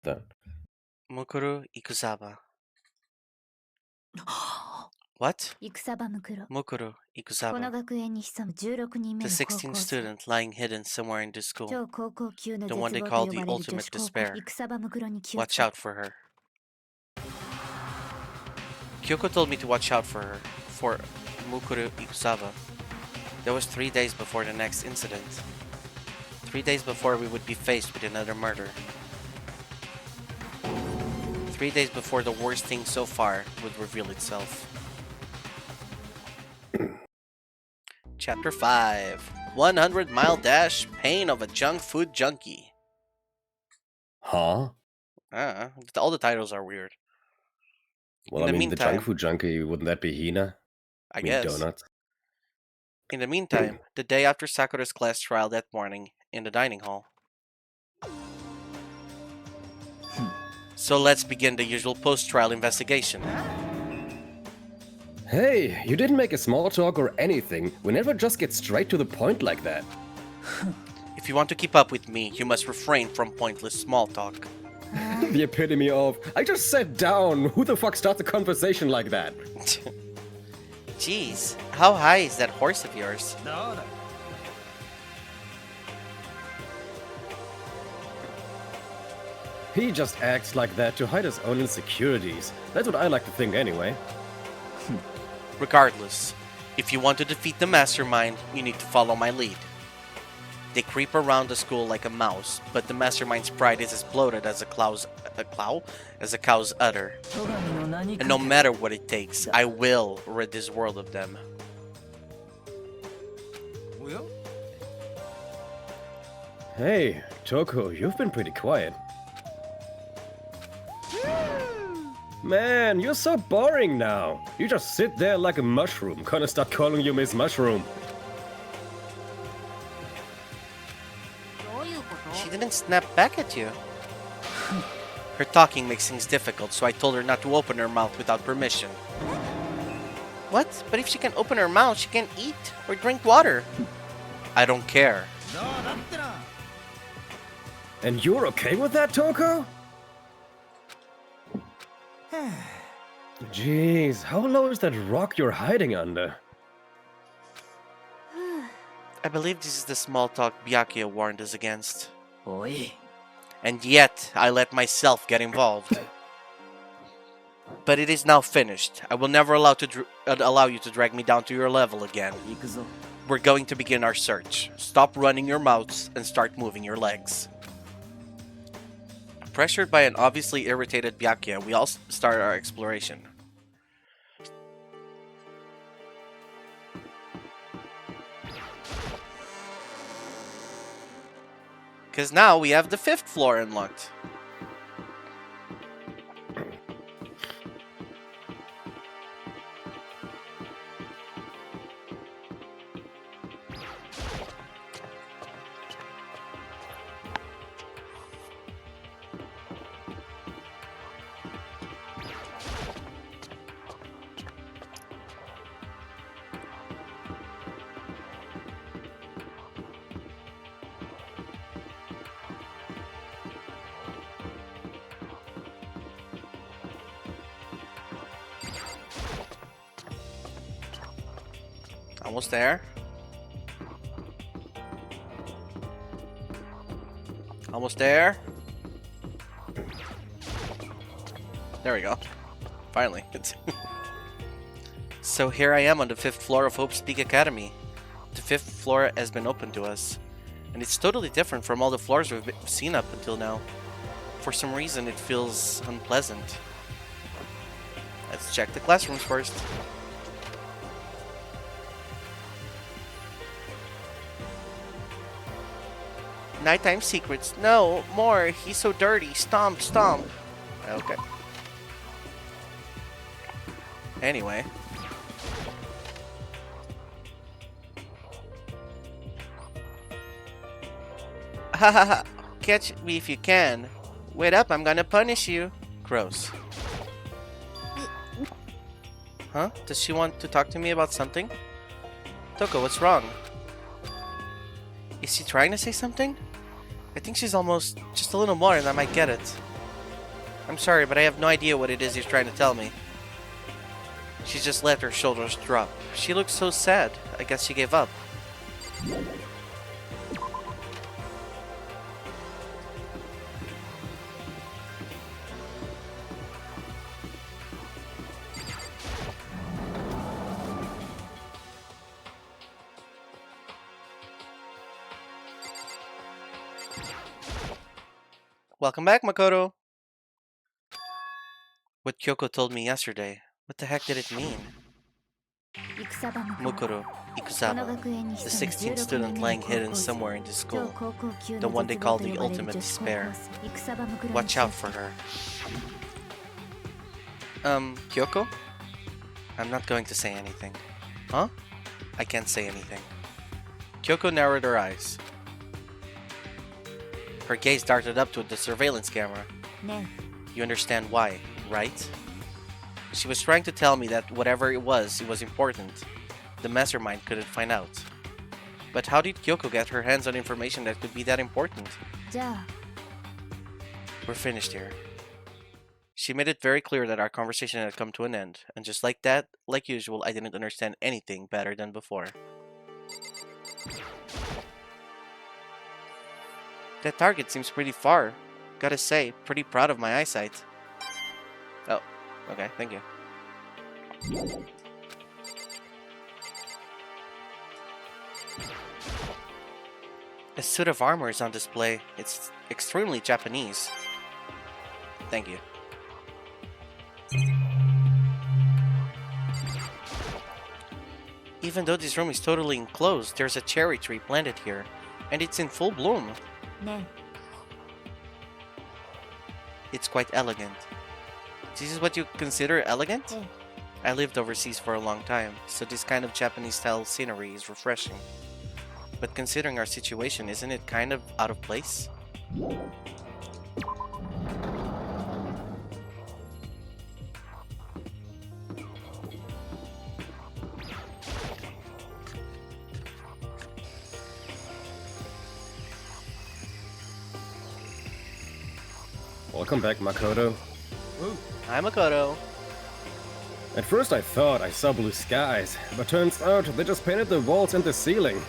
then. Mukuru Ikusaba. What? 戦場ムクロ。 Mukuru この Ikusaba. 学園に潜む16人目 The の高 16th 校生。 student lying hidden somewhere in this school. 超高校級の The 絶 one they 望 call と呼 the ばれる女 ultimate 子高校 despair. 戦場ムクロに気をつ Watch け out for her. Kyoko told me to watch out for her, for Mukuru Ikusaba. That was 3 days before the next incident. 3 days before we would be faced with another murder. 3 days before the worst thing so far would reveal itself. Chapter 5. 100-mile dash, pain of a junk food junkie. Huh? All the titles are weird. Well, In I the mean, the junk meantime- food junkie, wouldn't that be Hina? I mean, guess. donuts. In the meantime, the day after Sakura's class trial that morning, in the dining hall. So let's begin the usual post-trial investigation. Hey, you didn't make a small talk or anything. We never just get straight to the point like that. If you want to keep up with me, you must refrain from pointless small talk. The epitome of, I just sat down. Who the fuck starts a conversation like that? Jeez, how high is that horse of yours? He just acts like that to hide his own insecurities. That's what I like to think anyway. Regardless, if you want to defeat the mastermind, you need to follow my lead. They creep around the school like a mouse, but the mastermind's pride is as bloated as a cow's udder. And no matter what it takes, I will rid this world of them. Hey, Toko, you've been pretty quiet. Man, you're so boring now. You just sit there like a mushroom. Gonna start calling you Miss Mushroom. She didn't snap back at you. Her talking makes things difficult, so I told her not to open her mouth without permission. What? But if she can open her mouth, she can eat or drink water. I don't care. And you're okay with that, Toko? Jeez, how low is that rock you're hiding under? I believe this is the small talk Byakuya warned us against. Oi. And yet, I let myself get involved. But it is now finished. I will never allow you to drag me down to your level again. We're going to begin our search. Stop running your mouths and start moving your legs. Pressured by an obviously irritated Byakuya, we all start our exploration. Because now we have the 5th floor unlocked. Almost there. Almost there. There we go. Finally. So here I am on the 5th floor of Hope's Peak Academy. The 5th floor has been opened to us. And it's totally different from all the floors we've seen up until now. For some reason, it feels unpleasant. Let's check the classrooms first. Nighttime secrets. No, more. He's so dirty. Stomp, stomp. Okay. Anyway. Hahaha. Catch me if you can. Wait up, I'm gonna punish you. Gross. Huh? Does she want to talk to me about something? Toko, what's wrong? Is she trying to say something? I think she's almost just a little more and I might get it. I'm sorry, but I have no idea what it is he's trying to tell me. She just let her shoulders drop. She looked so sad. I guess she gave up. Welcome back, Makoto. What Kyoko told me yesterday. What the heck did it mean? Mukuro, Ikusaba, the 16th student lying hidden somewhere in this school. The one they call the ultimate despair. Watch out for her. Kyoko? I'm not going to say anything. Huh? I can't say anything. Kyoko narrowed her eyes. Her gaze darted up to the surveillance camera. You understand why, right? She was trying to tell me that whatever it was important. The mastermind couldn't find out. But how did Kyoko get her hands on information that could be that important? We're finished here. She made it very clear that our conversation had come to an end, and just like that, like usual, I didn't understand anything better than before. That target seems pretty far. Gotta say, pretty proud of my eyesight. Oh, okay, thank you. A suit of armor is on display. It's extremely Japanese. Thank you. Even though this room is totally enclosed, there's a cherry tree planted here, and it's in full bloom. It's quite elegant. This is what you consider elegant? I lived overseas for a long time, so this kind of Japanese-style scenery is refreshing. But considering our situation, isn't it kind of out of place? Welcome back, Makoto. Hi, Makoto. At first I thought I saw blue skies, but turns out they just painted the walls and the ceiling.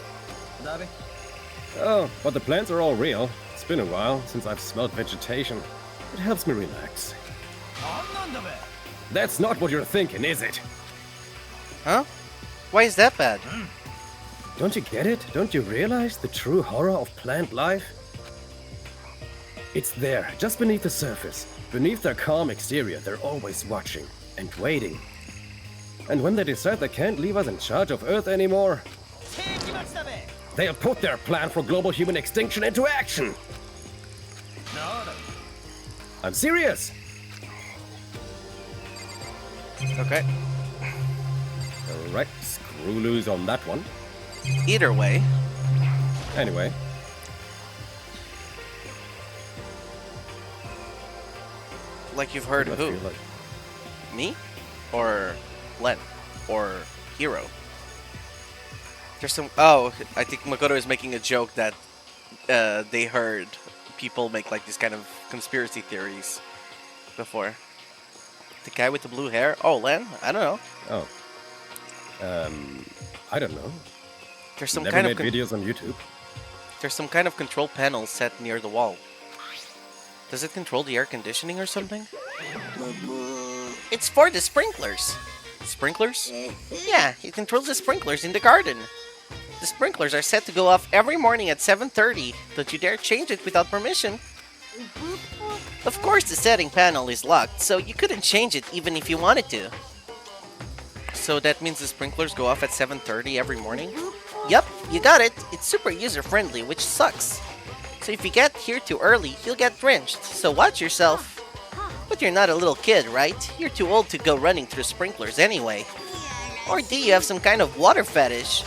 Oh, but the plants are all real. It's been a while since I've smelled vegetation. It helps me relax. That's not what you're thinking, is it? Huh? Why is that bad? Don't you get it? Don't you realize the true horror of plant life? It's there, just beneath the surface. Beneath their calm exterior, they're always watching and waiting. And when they decide they can't leave us in charge of Earth anymore, they'll put their plan for global human extinction into action! I'm serious! Okay. Alright, screw loose on that one. Either way. Anyway. Like you've heard I who? feel like- Me? Or Len? Or Hero? There's some... Oh, I think Makoto is making a joke that they heard people make like these kind of conspiracy theories before. The guy with the blue hair? Oh, Len? I don't know. Oh. I don't know. There's some Never kind made of videos on YouTube. there's some kind of control panel set near the wall. Does it control the air conditioning or something? It's for the sprinklers. Sprinklers? Yeah, it controls the sprinklers in the garden. The sprinklers are set to go off every morning at 7:30. Don't you dare change it without permission. Of course, the setting panel is locked, so you couldn't change it even if you wanted to. So that means the sprinklers go off at 7:30 every morning? Yup, you got it. It's super user-friendly, which sucks. So if you get here too early, you'll get drenched, so watch yourself. But you're not a little kid, right? You're too old to go running through sprinklers anyway. Or do you have some kind of water fetish?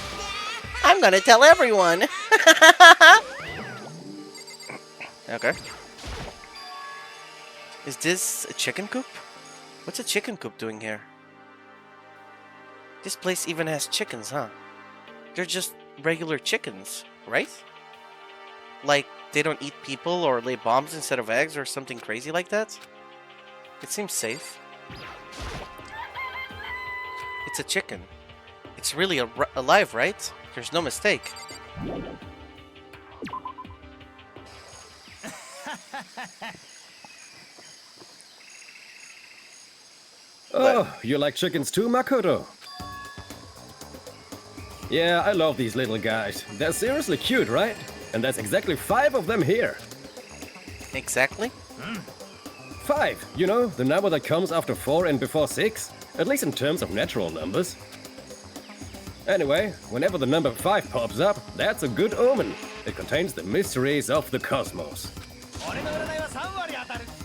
I'm gonna tell everyone! Okay. Is this a chicken coop? What's a chicken coop doing here? This place even has chickens, huh? They're just regular chickens, right? Like, they don't eat people or lay bombs instead of eggs or something crazy like that? It seems safe. It's a chicken. It's really alive, right? There's no mistake. Oh, you like chickens too, Makoto? Yeah, I love these little guys. They're seriously cute, right? And there's exactly 5 of them here. Exactly? 5, you know, the number that comes after 4 and before 6. At least in terms of natural numbers. Anyway, whenever the number 5 pops up, that's a good omen. It contains the mysteries of the cosmos.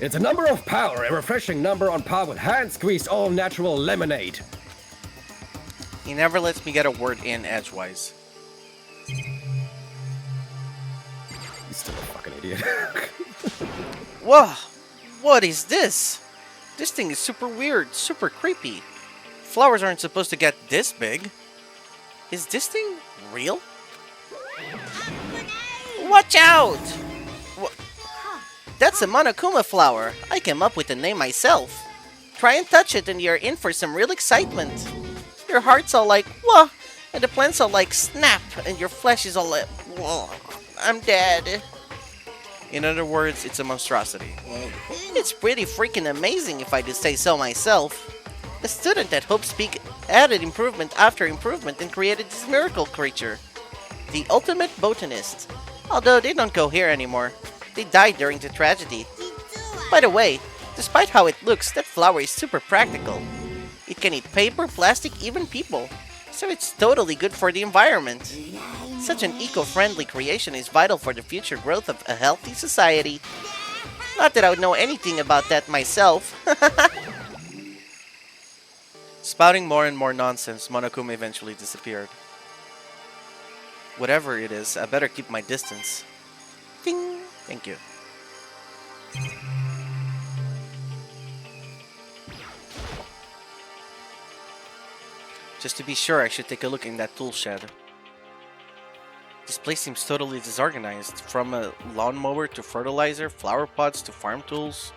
It's a number of power, a refreshing number on par with hand-squeezed all-natural lemonade. He never lets me get a word in edgewise. He's still a fucking idiot. Whoa! What is this? This thing is super weird, super creepy. Flowers aren't supposed to get this big. Is this thing real? Watch out! That's a Monokuma flower. I came up with the name myself. Try and touch it and you're in for some real excitement. Your heart's all like, whoa, and the plant's all like, snap, and your flesh is all like, whoa, I'm dead. In other words, it's a monstrosity. It's pretty freaking amazing if I do say so myself. A student at Hope's Peak added improvement after improvement and created this miracle creature. The ultimate botanist. Although they don't go here anymore. They died during the tragedy. By the way, despite how it looks, that flower is super practical. It can eat paper, plastic, even people. So it's totally good for the environment. Such an eco-friendly creation is vital for the future growth of a healthy society. Not that I would know anything about that myself. Spouting more and more nonsense, Monokuma eventually disappeared. Whatever it is, I better keep my distance. Ding! Thank you. Just to be sure, I should take a look in that tool shed. This place seems totally disorganized, from a lawnmower to fertilizer, flower pots to farm tools.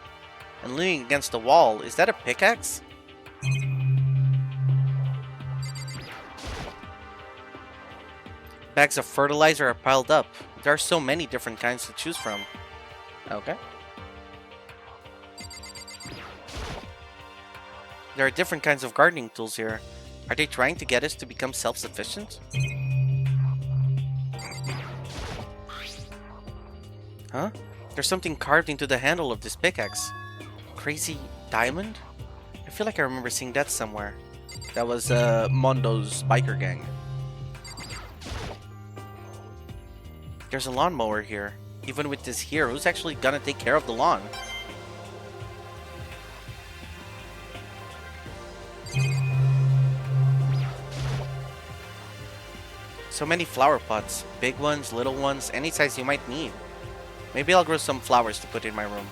And leaning against the wall, is that a pickaxe? Bags of fertilizer are piled up. There are so many different kinds to choose from. Okay. There are different kinds of gardening tools here. Are they trying to get us to become self-sufficient? Huh? There's something carved into the handle of this pickaxe. Crazy diamond? I feel like I remember seeing that somewhere. That was Mondo's biker gang. There's a lawnmower here. Even with this here, who's actually gonna take care of the lawn? So many flower pots. Big ones, little ones, any size you might need. Maybe I'll grow some flowers to put in my room.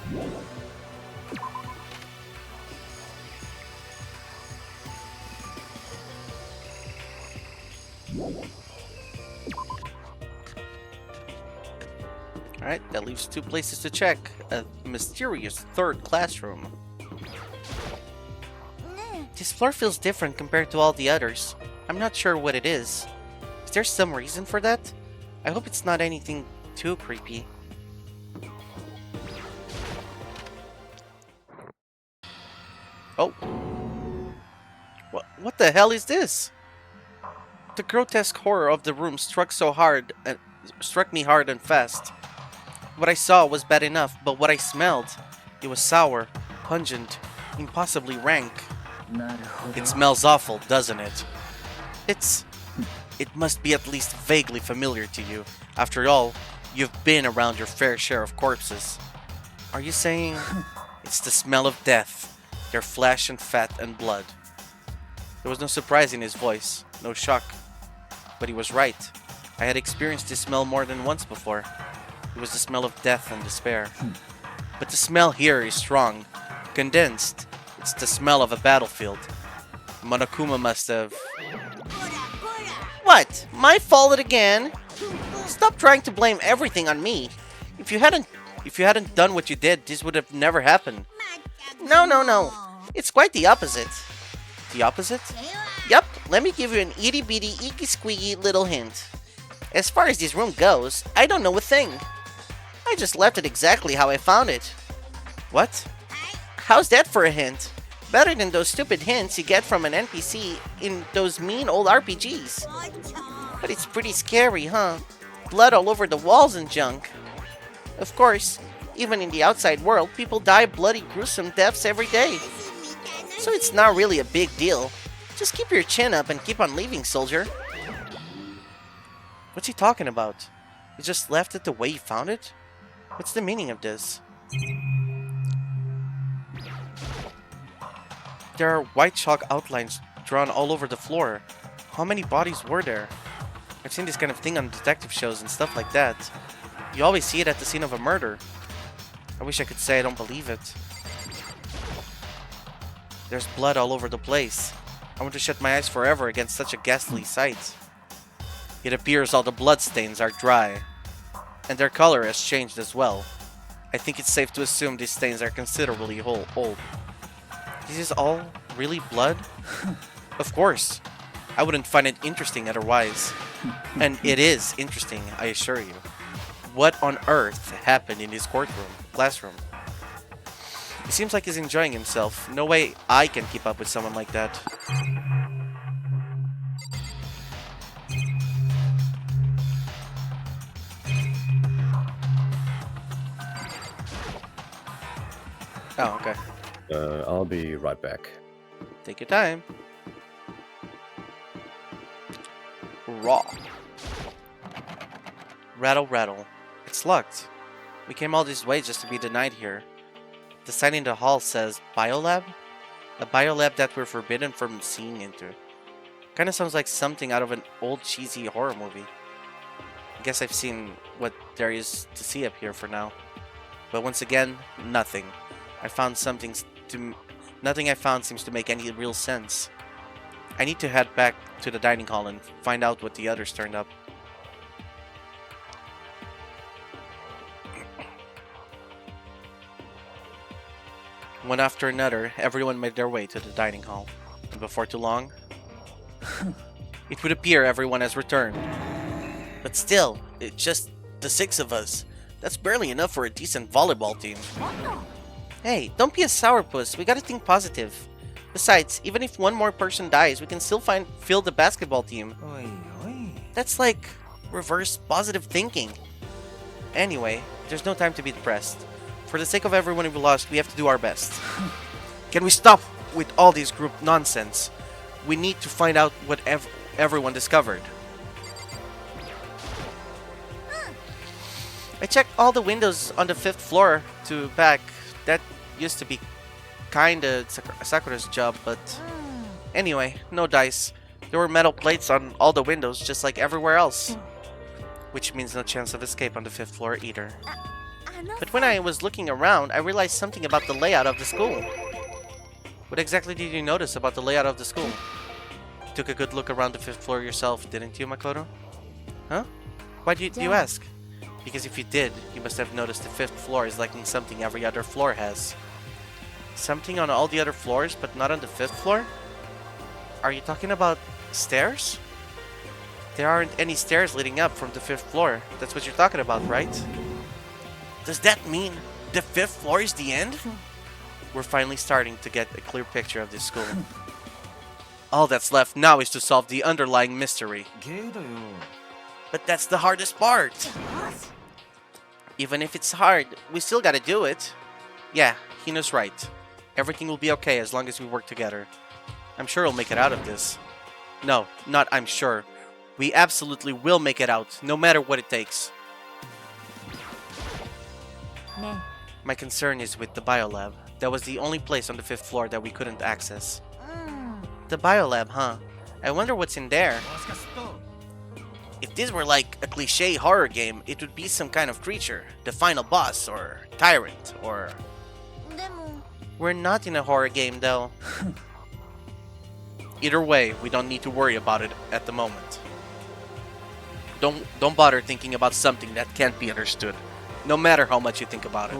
Alright, that leaves 2 places to check. A mysterious 3rd classroom. This floor feels different compared to all the others. I'm not sure what it is. Is there some reason for that? I hope it's not anything too creepy. Oh. What the hell is this? The grotesque horror of the room struck me hard and fast. What I saw was bad enough, but what I smelled, it was sour, pungent, impossibly rank. It smells awful, doesn't it? It must be at least vaguely familiar to you. After all, you've been around your fair share of corpses. Are you saying it's the smell of death, their flesh and fat and blood? There was no surprise in his voice, no shock. But he was right. I had experienced this smell more than once before. It was the smell of death and despair. But the smell here is strong, condensed. It's the smell of a battlefield. Monokuma must have... What? My fault again? Stop trying to blame everything on me. If you hadn't done what you did, this would have never happened. No, no, no. It's quite the opposite. The opposite? Yup, let me give you an itty bitty icky squeaky little hint. As far as this room goes, I don't know a thing. I just left it exactly how I found it. What? How's that for a hint? Better than those stupid hints you get from an NPC in those mean old RPGs. But it's pretty scary, huh? Blood all over the walls and junk. Of course, even in the outside world, people die bloody gruesome deaths every day. So it's not really a big deal. Just keep your chin up and keep on leaving, soldier. What's he talking about? He just left it the way he found it? What's the meaning of this? There are white chalk outlines drawn all over the floor. How many bodies were there? I've seen this kind of thing on detective shows and stuff like that. You always see it at the scene of a murder. I wish I could say I don't believe it. There's blood all over the place. I want to shut my eyes forever against such a ghastly sight. It appears all the bloodstains are dry, and their color has changed as well. I think it's safe to assume these stains are considerably old. This is all really blood? Of course. I wouldn't find it interesting otherwise. And it is interesting, I assure you. What on earth happened in his classroom? It seems like he's enjoying himself. No way I can keep up with someone like that. Oh, okay. I'll be right back. Take your time. Raw. Rattle, rattle. It's locked. We came all this way just to be denied here. The sign in the hall says Biolab? A biolab that we're forbidden from seeing into. Kinda sounds like something out of an old cheesy horror movie. I guess I've seen what there is to see up here for now. But once again, nothing. Nothing I found seems to make any real sense. I need to head back to the dining hall and find out what the others turned up. One after another, everyone made their way to the dining hall. And before too long, it would appear everyone has returned. But still, it's just the 6 of us. That's barely enough for a decent volleyball team. Hey, don't be a sourpuss. We gotta think positive. Besides, even if one more person dies, we can still fill the basketball team. That's like reverse positive thinking. Anyway, there's no time to be depressed. For the sake of everyone we lost, we have to do our best. Can we stop with all this group nonsense? We need to find out what everyone discovered. I checked all the windows on the 5th floor to back. That used to be kinda Sakura's job, but anyway, no dice. There were metal plates on all the windows, just like everywhere else. Which means no chance of escape on the 5th floor either. But when I was looking around, I realized something about the layout of the school. What exactly did you notice about the layout of the school? You took a good look around the 5th floor yourself, didn't you, Makoto? Huh? Why do you ask? Because if you did, you must have noticed the 5th floor is lacking something every other floor has. Something on all the other floors, but not on the 5th floor? Are you talking about stairs? There aren't any stairs leading up from the 5th floor. That's what you're talking about, right? Does that mean the 5th floor is the end? We're finally starting to get a clear picture of this school. All that's left now is to solve the underlying mystery. But that's the hardest part. Even if it's hard, we still gotta do it. Yeah, Hino's right. Everything will be okay as long as we work together. I'm sure we'll make it out of this. No, not I'm sure. We absolutely will make it out, no matter what it takes. My concern is with the biolab. That was the only place on the 5th floor that we couldn't access. The biolab, huh? I wonder what's in there. If this were like a cliche horror game, it would be some kind of creature. The final boss, or tyrant, or... We're not in a horror game, though. Either way, we don't need to worry about it at the moment. Don't bother thinking about something that can't be understood, no matter how much you think about it.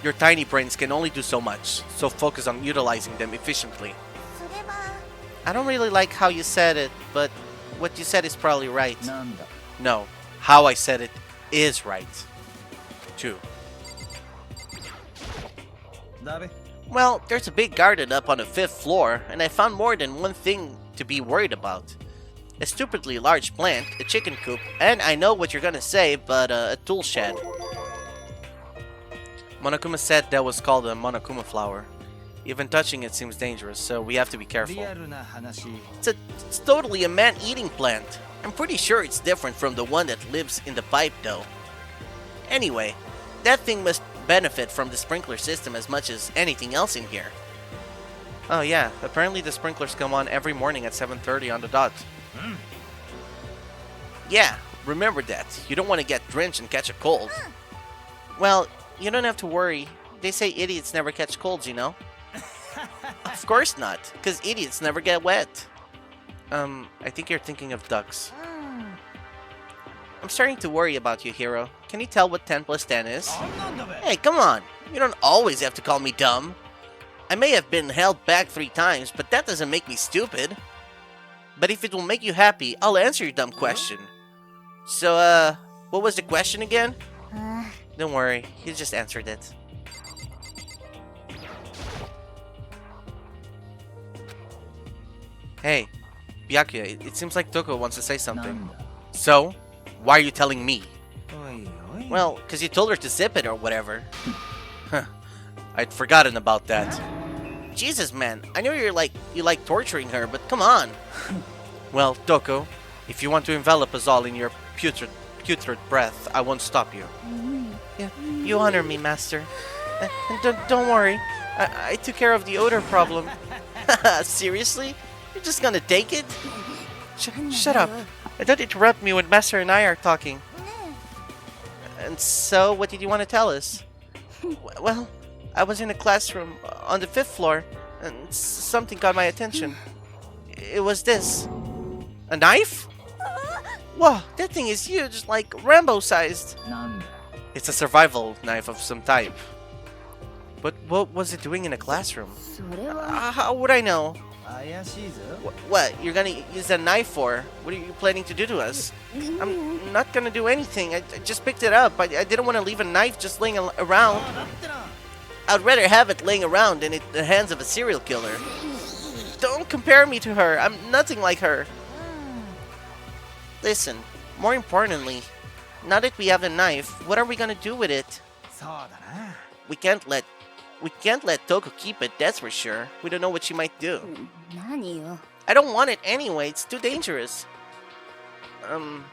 Your tiny brains can only do so much, so focus on utilizing them efficiently. I don't really like how you said it, but what you said is probably right. No, how I said it is right. Too. Well, there's a big garden up on the 5th floor, and I found more than one thing to be worried about. A stupidly large plant, a chicken coop, and I know what you're gonna say, but a tool shed. Monokuma said that was called a Monokuma flower. Even touching it seems dangerous, so we have to be careful. It's totally a man-eating plant. I'm pretty sure it's different from the one that lives in the pipe, though. Anyway, that thing must benefit from the sprinkler system as much as anything else in here. Oh yeah, apparently the sprinklers come on every morning at 7:30 on the dot. Yeah, remember that. You don't want to get drenched and catch a cold. Well, you don't have to worry. They say idiots never catch colds, you know? Of course not, because idiots never get wet. I think you're thinking of ducks. I'm starting to worry about you, Hero. Can you tell what 10 plus 10 is? Hey, come on. You don't always have to call me dumb. I may have been held back 3 times, but that doesn't make me stupid. But if it will make you happy, I'll answer your dumb question. So, what was the question again? Don't worry, he just answered it. Hey, Byakuya, it seems like Toko wants to say something. So, why are you telling me? Well, because you told her to zip it or whatever. Huh, I'd forgotten about that. Jesus, man, I know you like torturing her, but come on. Well, Toko, if you want to envelop us all in your putrid breath, I won't stop you. Yeah, you honor me, Master. And don't worry, I took care of the odor problem. Seriously? You're just gonna take it? Shut up. Don't interrupt me when Master and I are talking. And so, what did you want to tell us? Well, I was in a classroom on the 5th floor, and something caught my attention. It was this. A knife? Whoa, that thing is huge, like Rambo-sized. It's a survival knife of some type. But what was it doing in a classroom? How would I know? What? You're gonna use that knife for? What are you planning to do to us? I'm not gonna do anything. I just picked it up. I didn't want to leave a knife just laying around. I'd rather have it laying around than in the hands of a serial killer. Don't compare me to her. I'm nothing like her. Listen, more importantly, now that we have a knife, what are we gonna do with it? We can't let Toko keep it, that's for sure. We don't know what she might do. I don't want it anyway, it's too dangerous.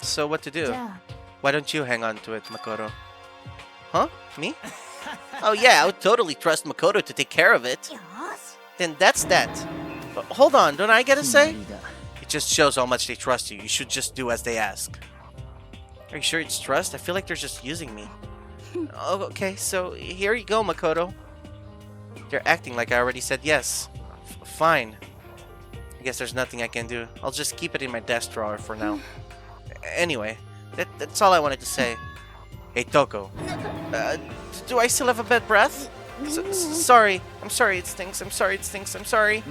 So what to do? Why don't you hang on to it, Makoto? Huh? Me? Oh yeah, I would totally trust Makoto to take care of it. Then that's that. But hold on, don't I get a say? It just shows how much they trust you. You should just do as they ask. Are you sure it's trust? I feel like they're just using me. Oh, okay, so here you go, Makoto. They're acting like I already said yes. Fine. I guess there's nothing I can do. I'll just keep it in my desk drawer for now. Anyway, that's all I wanted to say. Hey, Toko. Do I still have a bad breath? Sorry. I'm sorry it stinks. I'm sorry it stinks. I'm sorry.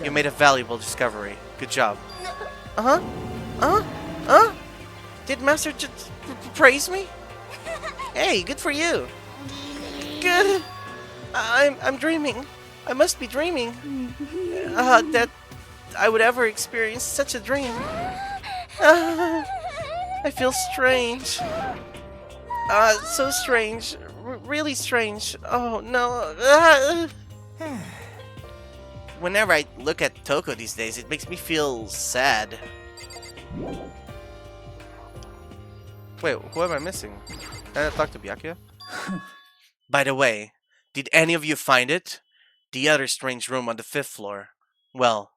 You made a valuable discovery. Good job. Did Master just praise me? Hey, good for you. Good. I'm dreaming. I must be dreaming. That I would ever experience such a dream. I feel strange. So strange. Really strange. Oh no. Whenever I look at Toko these days, it makes me feel sad. Wait, who am I missing? Can I talk to Byakuya? By the way, did any of you find it? The other strange room on the 5th floor. Well,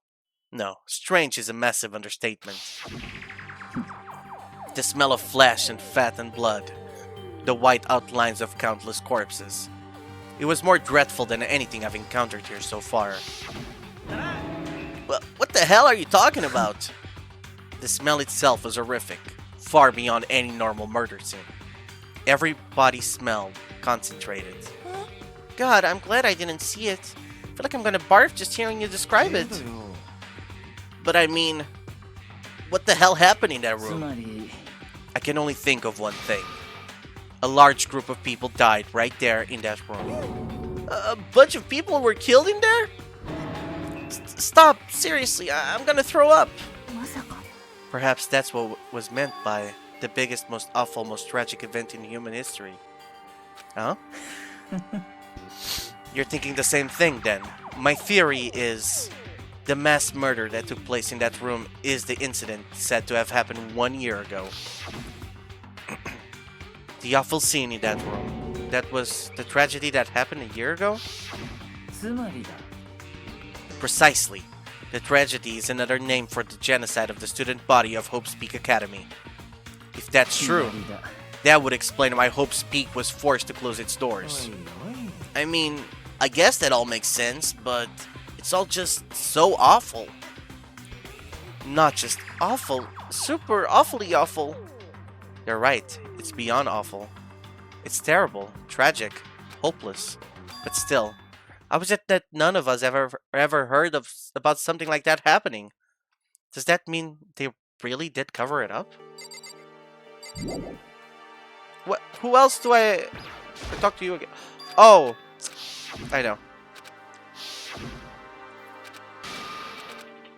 no, strange is a massive understatement. The smell of flesh and fat and blood. The white outlines of countless corpses. It was more dreadful than anything I've encountered here so far. Well, what the hell are you talking about? The smell itself was horrific, far beyond any normal murder scene. Every body smelled concentrated. God, I'm glad I didn't see it. I feel like I'm gonna barf just hearing you describe it. But I mean, what the hell happened in that room? I can only think of one thing. A large group of people died right there in that room. A bunch of people were killed in there? Stop, seriously, I'm gonna throw up. まさか Perhaps that's what was meant by the biggest, most awful, most tragic event in human history. Huh? You're thinking the same thing then. My theory is the mass murder that took place in that room is the incident said to have happened 1 year ago. The awful scene in that room. That was the tragedy that happened a year ago? つまりだ Precisely. The tragedy is another name for the genocide of the student body of Hope's Peak Academy. If that's true, that would explain why Hope's Peak was forced to close its doors. I mean, I guess that all makes sense, but it's all just so awful. Not just awful, super awfully awful. You're right, it's beyond awful. It's terrible, tragic, hopeless. But still, I was just that none of us ever heard of about something like that happening. Does that mean they really did cover it up? What? Who else do I talk to you again? Oh, I know.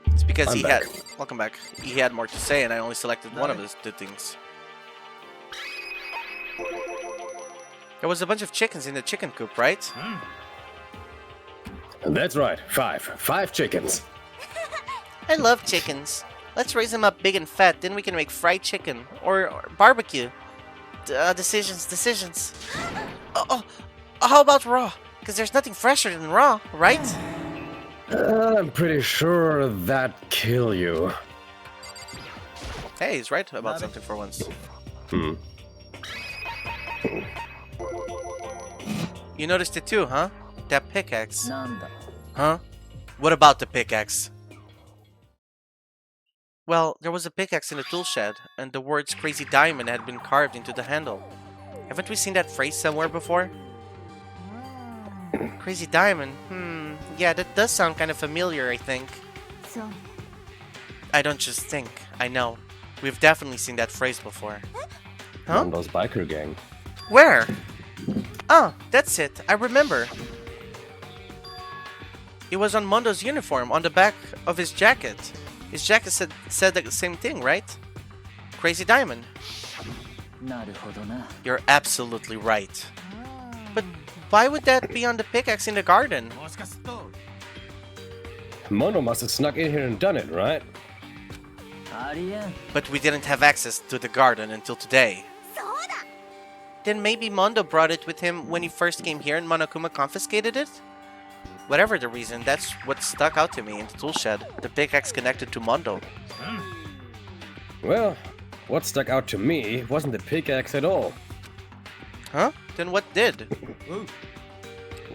It's because I'm he back. had. Welcome back. He had more to say, and I only selected one of the things. There was a bunch of chickens in the chicken coop, right? That's right, 5 chickens. I love chickens. Let's raise them up big and fat, then we can make fried chicken or barbecue. Decisions. How about raw? Because there's nothing fresher than raw, right? I'm pretty sure that'd kill you. Hey, he's right about something for once. You noticed it too, huh? That pickaxe. なんだ Huh? What about the pickaxe? Well, there was a pickaxe in the tool shed, and the words Crazy Diamond had been carved into the handle. Haven't we seen that phrase somewhere before? Crazy Diamond? Yeah, that does sound kind of familiar, I think. そう I don't just think, I know. We've definitely seen that phrase before. Huh? Mondo's biker gang. Where? Oh, that's it. I remember. It was on Mondo's uniform, on the back of his jacket. His jacket said the same thing, right? Crazy Diamond. なるほどな You're absolutely right. But why would that be on the pickaxe in the garden? もしかすると Mondo must have snuck in here and done it, right? ありえん But we didn't have access to the garden until today. Then maybe Mondo brought it with him when he first came here and Monokuma confiscated it? Whatever the reason, that's what stuck out to me in the tool shed. The pickaxe connected to Mondo. Well, what stuck out to me wasn't the pickaxe at all. Huh? Then what did?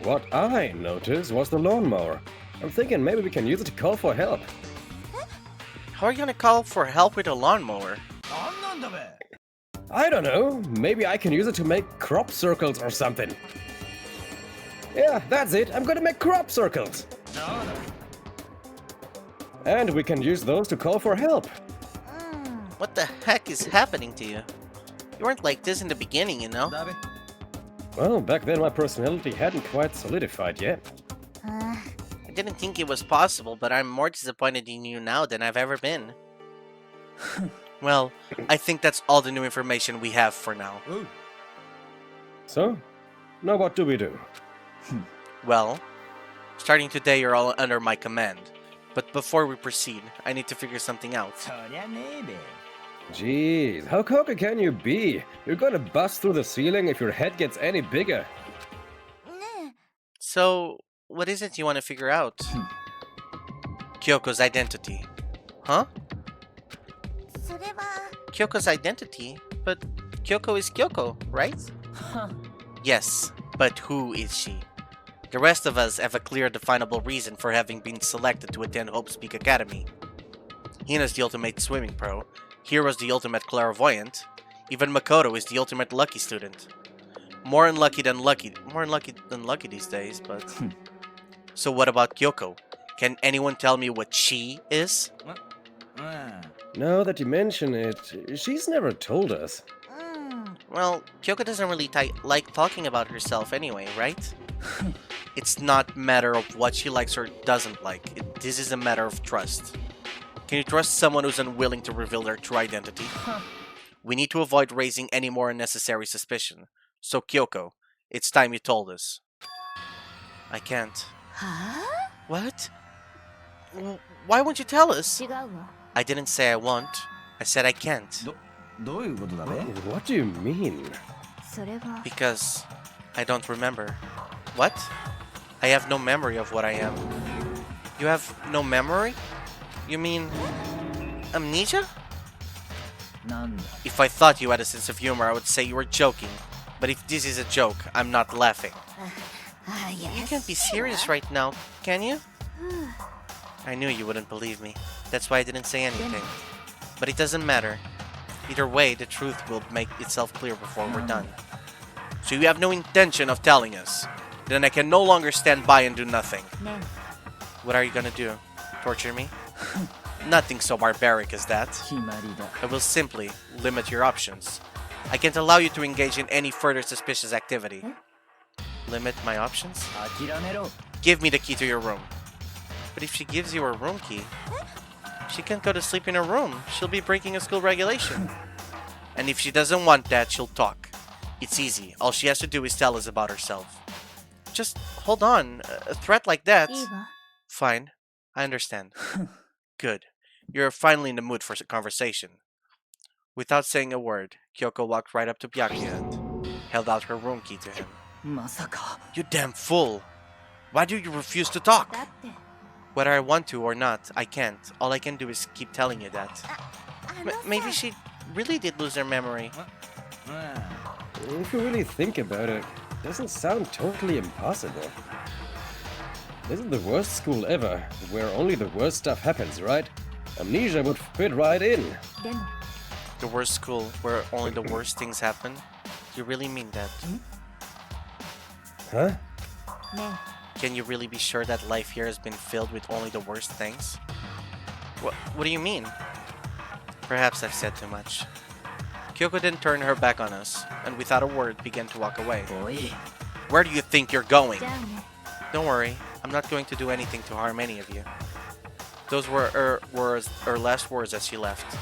What I noticed was the lawnmower. I'm thinking maybe we can use it to call for help. How are you gonna call for help with a lawnmower? なんなんだべ I don't know, maybe I can use it to make crop circles or something. Yeah, that's it, I'm gonna make crop circles. そうだ And we can use those to call for help. What the heck is happening to you? You weren't like this in the beginning, you know? だべ Well, back then my personality hadn't quite solidified yet. あ I didn't think it was possible, but I'm more disappointed in you now than I've ever been. Well, I think that's all the new information we have for now. So, now what do we do? Well, starting today you're all under my command. But before we proceed, I need to figure something out. そりゃねえべ Jeez, how cocky can you be? You're gonna bust through the ceiling if your head gets any bigger. ね So, what is it you want to figure out? Kyoko's identity. Huh? えそれは Kyoko's identity? But Kyoko is Kyoko, right? Yes, but who is she? The rest of us have a clear, definable reason for having been selected to attend Hope's Peak Academy. Hina's the ultimate swimming pro, Hiro's the ultimate clairvoyant, even Makoto is the ultimate lucky student. More unlucky than lucky. More unlucky than lucky these days, but... So what about Kyoko? Can anyone tell me what she is? Now that you mention it, she's never told us. Well, Kyoko doesn't really like talking about herself anyway, right? It's not a matter of what she likes or doesn't like. This is a matter of trust. Can you trust someone who's unwilling to reveal their true identity? We need to avoid raising any more unnecessary suspicion. So Kyoko, it's time you told us. I can't. What? Why won't you tell us? I didn't say I won't. I said I can't. What do you mean? Because I don't remember. What? I have no memory of what I am. You have no memory? You mean... amnesia? If I thought you had a sense of humor, I would say you were joking. But if this is a joke, I'm not laughing. You can't be serious right now, can you? I knew you wouldn't believe me. That's why I didn't say anything. But it doesn't matter. Either way, the truth will make itself clear before we're done. So you have no intention of telling us. Then I can no longer stand by and do nothing. What are you gonna do? Torture me? Nothing so barbaric as that. I will simply limit your options. I can't allow you to engage in any further suspicious activity. Limit my options? Give me the key to your room. But if she gives you her room key, she can't go to sleep in her room. She'll be breaking a school regulation. And if she doesn't want that, she'll talk. It's easy. All she has to do is tell us about herself. Just hold on. A threat like that... Fine. I understand. Good. You're finally in the mood for a conversation. Without saying a word, Kyoko walked right up to Byakuya and held out her room key to him. You damn fool! Why do you refuse to talk? Whether I want to or not, I can't. All I can do is keep telling you that. Maybe she really did lose her memory. If you really think about it, it doesn't sound totally impossible. This is the worst school ever, where only the worst stuff happens, right? Amnesia would fit right in. The worst school, where only the worst things happen? You really mean that? Huh? Can you really be sure that life here has been filled with only the worst things? What do you mean? Perhaps I've said too much. Kyoko then turned her back on us, and without a word began to walk away. Where do you think you're going? Don't worry, I'm not going to do anything to harm any of you. Those were her last words as she left.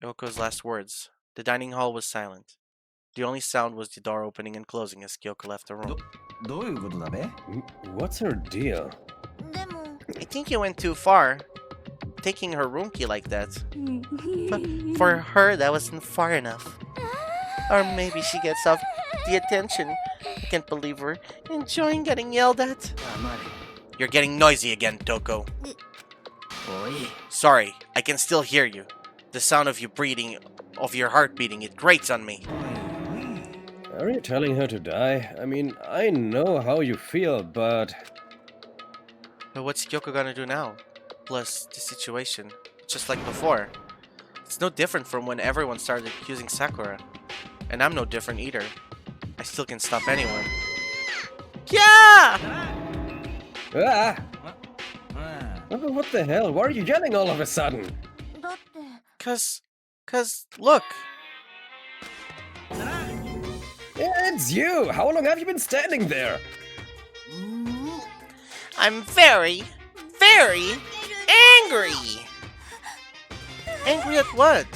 Kyoko's last words. The dining hall was silent. The only sound was the door opening and closing as Kyoko left the room. What's her deal? I think you went too far. Taking her room key like that. For her, that wasn't far enough. Or maybe she gets off the attention. I can't believe her. Enjoying getting yelled at. You're getting noisy again, Toko. Sorry, I can still hear you. The sound of you breathing, of your heart beating, it grates on me. Are you telling her to die? I mean, I know how you feel, but... But what's Kyoko gonna do now? Plus, the situation, just like before. It's no different from when everyone started accusing Sakura. And I'm no different either. I still can stop anyone. Yeah! Ah! What the hell? Why are you yelling all of a sudden? Cause, look. Yeah, it's you! How long have you been standing there? I'm very, very angry! Angry at what?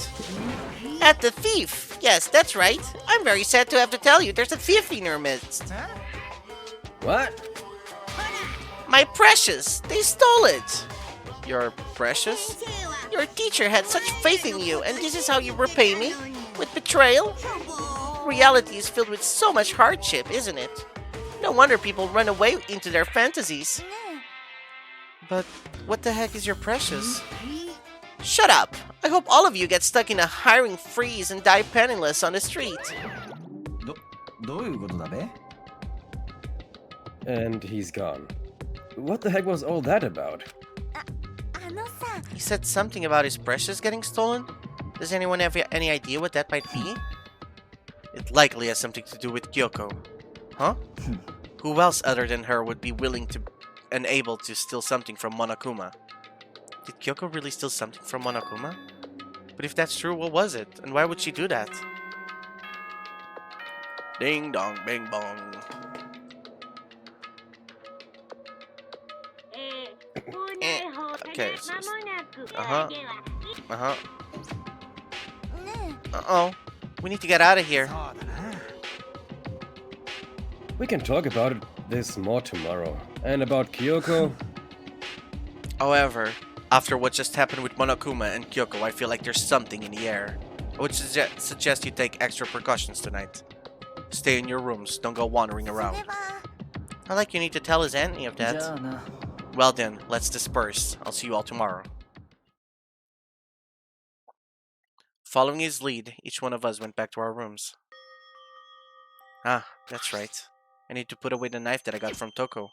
At the thief! Yes, that's right. I'm very sad to have to tell you there's a thief in your midst. What? My precious! They stole it! Your precious? Your teacher had such faith in you, and this is how you repay me? With betrayal? Reality is filled with so much hardship, isn't it? No wonder people run away into their fantasies. But what the heck is your precious? Shut up! I hope all of you get stuck in a hiring freeze and die penniless on the street. And he's gone. What the heck was all that about? He said something about his precious getting stolen? Does anyone have any idea what that might be? It likely has something to do with Kyoko. Huh? Who else other than her would be willing to and able to steal something from Monokuma? Did Kyoko really steal something from Monokuma? But if that's true, what was it? And why would she do that? Ding dong, bing bong. Okay, so uh-huh. Uh-huh. ね Uh-oh. We need to get out of here. We can talk about this more tomorrow. And about Kyoko, However, after what just happened with Monokuma and Kyoko, I feel like there's something in the air. I would suggest you take extra precautions tonight. Stay in your rooms, don't go wandering えそれ around. は Not like you need to tell us any of じゃ that. あな。 Well then, let's disperse. I'll see you all tomorrow. Following his lead, each one of us went back to our rooms. Ah, that's right. I need to put away the knife that I got from Toko.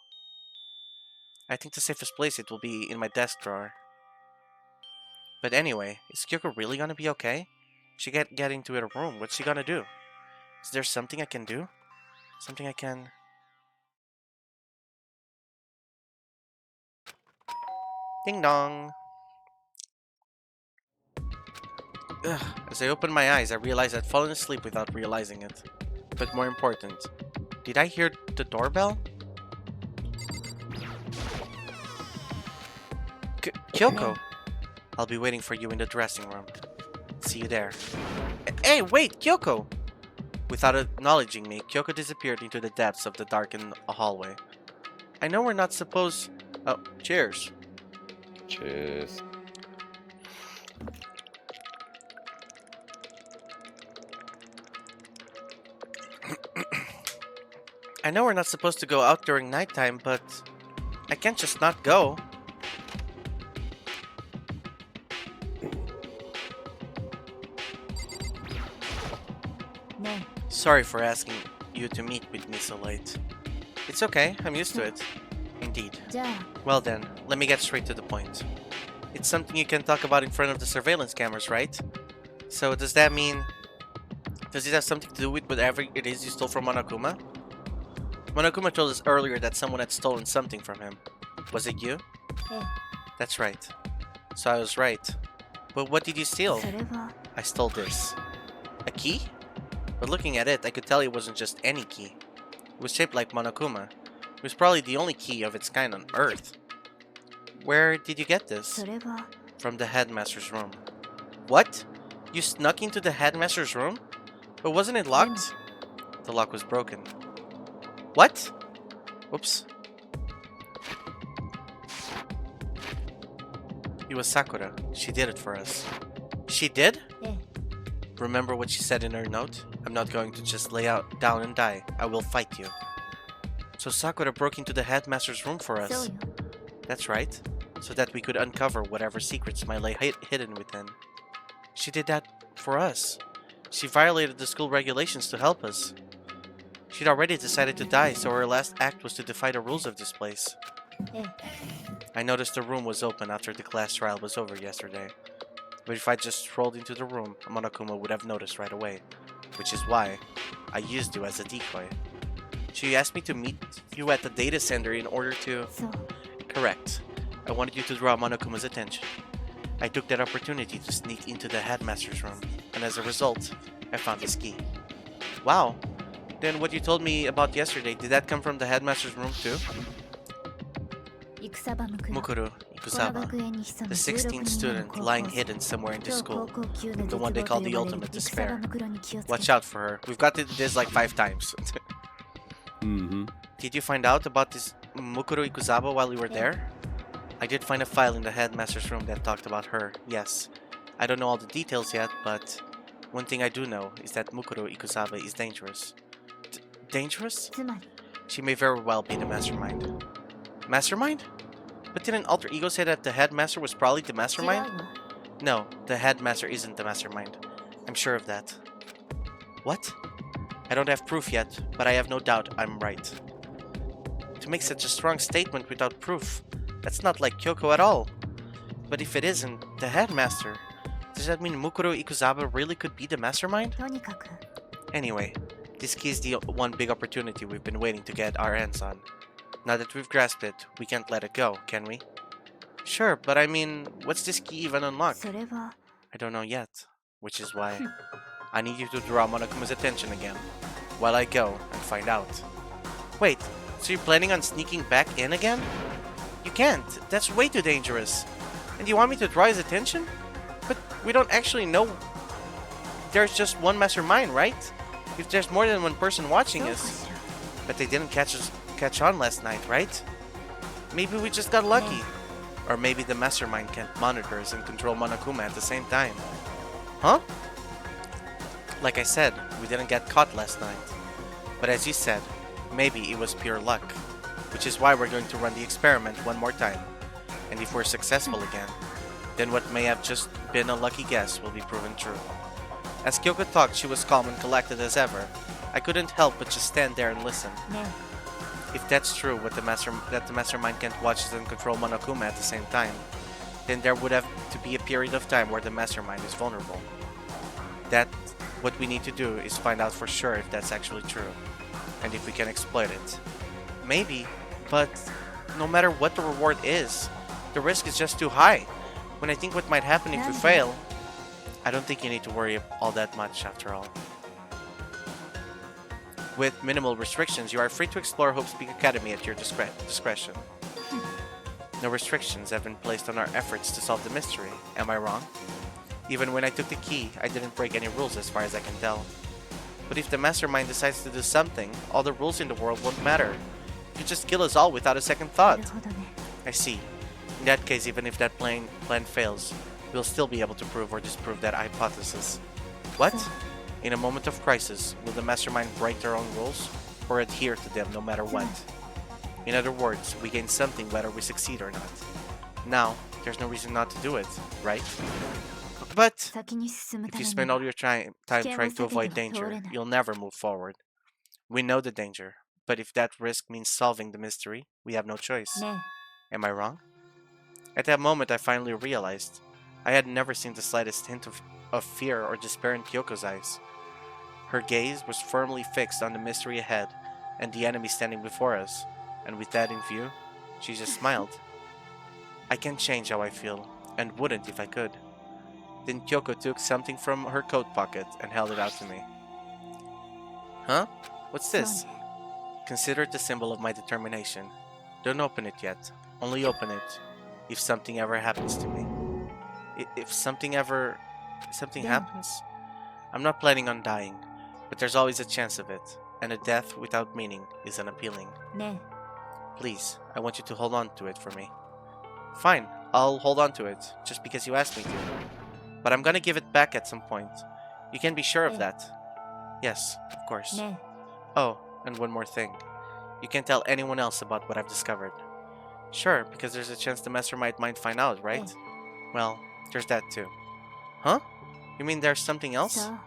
I think the safest place it will be in my desk drawer. But anyway, is Kyoko really gonna be okay? She get into her room. What's she gonna do? Is there something I can do? Something I can... Ding dong! Ugh. As I opened my eyes, I realized I'd fallen asleep without realizing it. But more important, did I hear the doorbell? Kyoko! I'll be waiting for you in the dressing room. See you there. Hey, wait, Kyoko! Without acknowledging me, Kyoko disappeared into the depths of the darkened hallway. I know we're not supposed... Oh, cheers. cheers. I know we're not supposed to go out during nighttime, but I can't just not go. Sorry for asking you to meet with me so late. It's okay, I'm used to it. Indeed. じゃあ Well then, let me get straight to the point. It's something you can talk about in front of the surveillance cameras, right? So does that mean... Does it have something to do with whatever it is you stole from Monokuma? Monokuma told us earlier that someone had stolen something from him. Was it you? え That's right. So I was right. But what did you steal? それは I stole this. A key? But looking at it, I could tell it wasn't just any key. It was shaped like Monokuma. It was probably the only key of its kind on Earth. Where did you get this? それは From the headmaster's room. What? You snuck into the headmaster's room? But wasn't it locked? The lock was broken. What? Whoops. It was Sakura. She did it for us. She did? ええ Remember what she said in her note? I'm not going to just lay down and die. I will fight you. So Sakura broke into the headmaster's room for そう us. よ That's right. So that we could uncover whatever secrets might lay hidden within. She did that for us. She violated the school regulations to help us. She'd already decided to die, so her last act was to defy the rules of this place. ええ I noticed the room was open after the class trial was over yesterday. But if I just strolled into the room, Monokuma would have noticed right away. Which is why I used you as a decoy. She asked me to meet you at the data center in order to... そう Correct. I wanted you to draw Monokuma's attention. I took that opportunity to sneak into the headmaster's room, and as a result, I found this key. Wow. Then what you told me about yesterday, did that come from the headmaster's room too? 戦場向く Mukuru この Ikusaba, 学園に潜む the 16 16th 人目の student 高校 lying 生 hidden somewhere in this 超高 school. 校級の The 絶 one they 望 call と the 呼ばれる ultimate 戦 despair. 場袋に気をつけ Watch out for her. We've got this like 5 times. Mm-hmm. Did you find out about this Mukuru Ikusaba while you were there? I did find a file in the headmaster's room that talked about her, yes. I don't know all the details yet, but one thing I do know is that Mukuru Ikusaba is dangerous. Dangerous? つまり She may very well be the mastermind. Mastermind? But didn't Alter Ego say that the headmaster was probably the 違う mastermind? わ No, the headmaster isn't the mastermind. I'm sure of that. What? I don't have proof yet, but I have no doubt I'm right. To make such a strong statement without proof, that's not like Kyoko at all. But if it isn't the headmaster, does that mean Mukuro Ikusaba really could be the mastermind? とにかく Anyway, Anyway, this key is the one big opportunity we've been waiting to get our hands on. Now that we've grasped it, we can't let it go, can we? Sure, but I mean, what's this key even unlock? それは I don't know yet, which is why I need you to draw Monokuma's attention again, while I go and find out. Wait, so you're planning on sneaking back in again? You can't, that's way too dangerous. And you want me to draw his attention? But we don't actually know. There's just one mastermind, right? If there's more than one person watching そうか us. しら But they didn't catch on last night, right? Maybe we just got lucky. Or maybe the mastermind can monitor us and control Monokuma at the same time. Huh? Like I said, we didn't get caught last night. But as you said, maybe it was pure luck. Which is why we're going to run the experiment one more time. And if we're successful again, then what may have just been a lucky guess will be proven true. As Kyoko talked, she was calm and collected as ever. I couldn't help but just stand there and listen. ね If that's true, that the mastermind can't watch us and control Monokuma at the same time, then there would have to be a period of time where the mastermind is vulnerable. What we need to do is find out for sure if that's actually true, and if we can exploit it. Maybe, but no matter what the reward is, the risk is just too high. When I think what might happen if we fail, I don't think you need to worry all that much after all. With minimal restrictions, you are free to explore Hope's Peak Academy at your discretion. No restrictions have been placed on our efforts to solve the mystery, am I wrong? Even when I took the key, I didn't break any rules as far as I can tell. But if the mastermind decides to do something, all the rules in the world won't matter. You could just kill us all without a second な thought. るほどね I see. In that case, even if that plan fails, we'll still be able to prove or disprove that hypothesis. What? In a moment of crisis, will the mastermind break their own rules, or adhere to them no matter what? In other words, we gain something whether we succeed or not. Now, there's no reason not to do it, right? But 先に進む if た you めに spend all your time trying to Can't avoid we danger, take it? you'll never move forward. We know the danger, but if that risk means solving the mystery, we have no choice. ね Am I wrong? At that moment, I finally realized I had never seen the slightest hint of fear or despair in Kyoko's eyes. Her gaze was firmly fixed on the mystery ahead and the enemy standing before us, and with that in view, she just smiled. I can't change how I feel, and wouldn't if I could. Then Kyoko took something from her coat pocket and held it out to me. Huh? What's そう this? ね Consider it a symbol of my determination. Don't open it yet. Only open it if something ever happens to me. If something Then- happens? I'm not planning on dying, but there's always a chance of it, and a death without meaning is unappealing. ね Please, I want you to hold on to it for me. Fine, I'll hold on to it, just because you asked me to. But I'm gonna give it back at some point. You can be sure of Yeah. that. Yes, of course. ね Oh, and one more thing. You can't tell anyone else about what I've discovered. Sure, because there's a chance the mastermind might find out, right? Well, there's that too. Huh? You mean there's something else? そう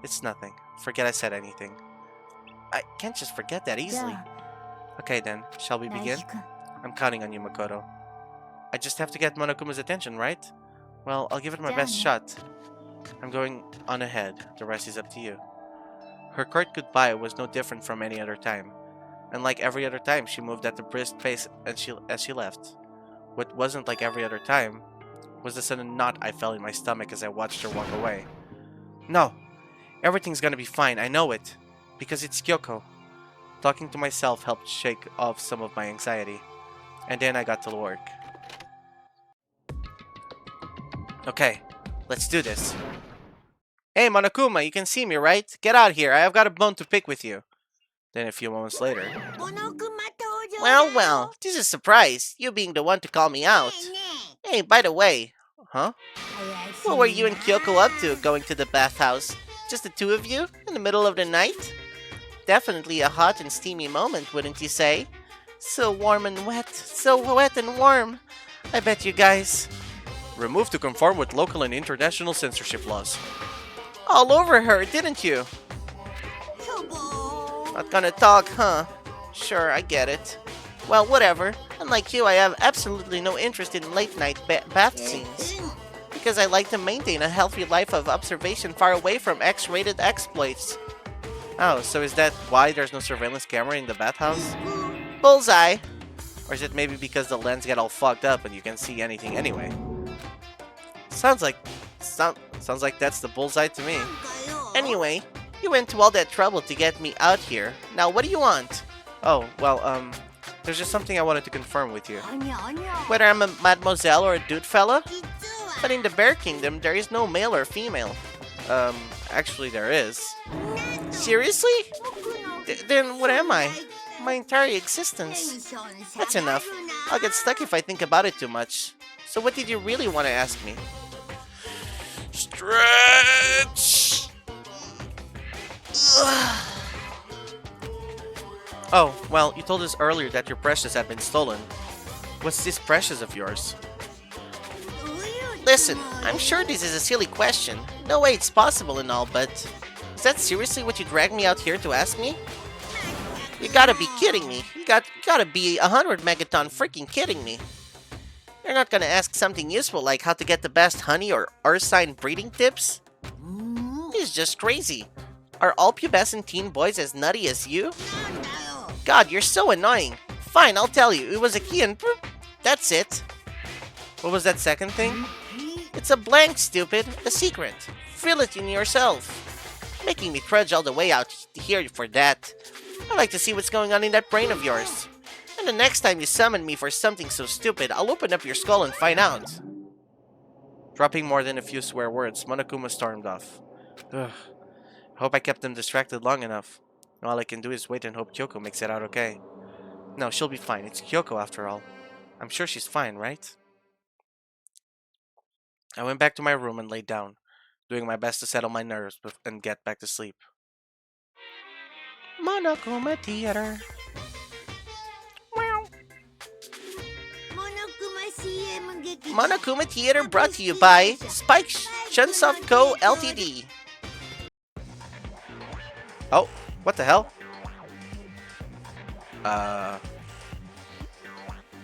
It's nothing. Forget I said anything. I can't just forget that じ easily. ゃ Okay then, shall we あ begin? 大輝くん I'm counting on you, Makoto. I just have to get Monokuma's attention, right? Well, I'll give it my best Damn. shot. I'm going on ahead. The rest is up to you. Her curt goodbye was no different from any other time. And like every other time, she moved at a brisk pace as she left. What wasn't like every other time was the sudden knot I felt in my stomach as I watched her walk away. No! Everything's gonna be fine, I know it. Because it's Kyoko. Talking to myself helped shake off some of my anxiety. And then I got to work. Okay, let's do this. Hey Monokuma, you can see me, right? Get out here, I have got a bone to pick with you. Then a few moments later. モノクマ登場 Well, well, this is a surprise. You being the one to call me out. ね Hey, by the way. Huh? え怪しい What were you and Kyoko up to going to the bathhouse? Just the two of you? In the middle of the night? Definitely a hot and steamy moment, wouldn't you say? So warm and wet. So wet and warm. I bet you guys. Removed to conform with local and international censorship laws. All over her, didn't you? そうぼー Not gonna talk, huh? Sure, I get it. Well, whatever. Unlike you, I have absolutely no interest in late-night bath scenes. Because I like to maintain a healthy life of observation far away from X-rated exploits. Oh, so is that why there's no surveillance camera in the bathhouse? Bullseye! Or is it maybe because the lens got all fucked up and you can't see anything anyway? Sounds like that's the bullseye to me. Anyway, you went to all that trouble to get me out here. Now what do you want? Oh, well, there's just something I wanted to confirm with you. Whether I'm a mademoiselle or a dude fella? But in the Bear Kingdom, there is no male or female. Actually there is. Seriously? Then what am I? My entire existence. That's enough. I'll get stuck if I think about it too much. So what did you really want to ask me? Stretch! Oh, well, you told us earlier that your precious had been stolen. What's this precious of yours? Listen, I'm sure this is a silly question. No way it's possible and all, but... Is that seriously what you dragged me out here to ask me? You gotta be kidding me. You gotta be 100 megaton freaking kidding me. You're not gonna ask something useful like how to get the best honey or ursine breeding tips? This is just crazy. Are all pubescent teen boys as nutty as you? God, you're so annoying. Fine, I'll tell you. It was a key and... That's it. What was that second thing? It's a blank, stupid. A secret. Fill it in yourself. Making me trudge all the way out here for that. I like to see what's going on in that brain of yours. And the next time you summon me for something so stupid, I'll open up your skull and find out. Dropping more than a few swear words, Monokuma stormed off. Ugh. Hope I kept them distracted long enough. All I can do is wait and hope Kyoko makes it out okay. No, she'll be fine. It's Kyoko after all. I'm sure she's fine, right? I went back to my room and laid down, doing my best to settle my nerves and get back to sleep. Monokuma Theater. Monokuma Theater brought to you by Spike Chunsoft Co. Ltd. Oh, what the hell?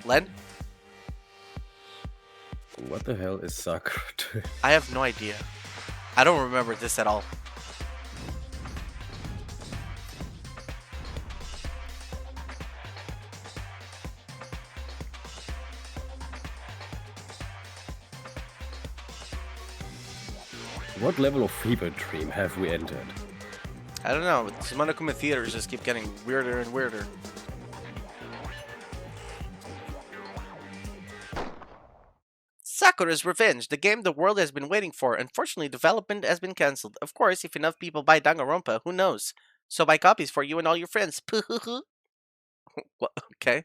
Len? What the hell is Sakura doing? I have no idea. I don't remember this at all. What level of fever dream have we entered? I don't know, but these Monokuma theaters just keep getting weirder and weirder. Sakura's Revenge, the game the world has been waiting for. Unfortunately, development has been cancelled. Of course, if enough people buy Danganronpa, who knows? So buy copies for you and all your friends. Okay.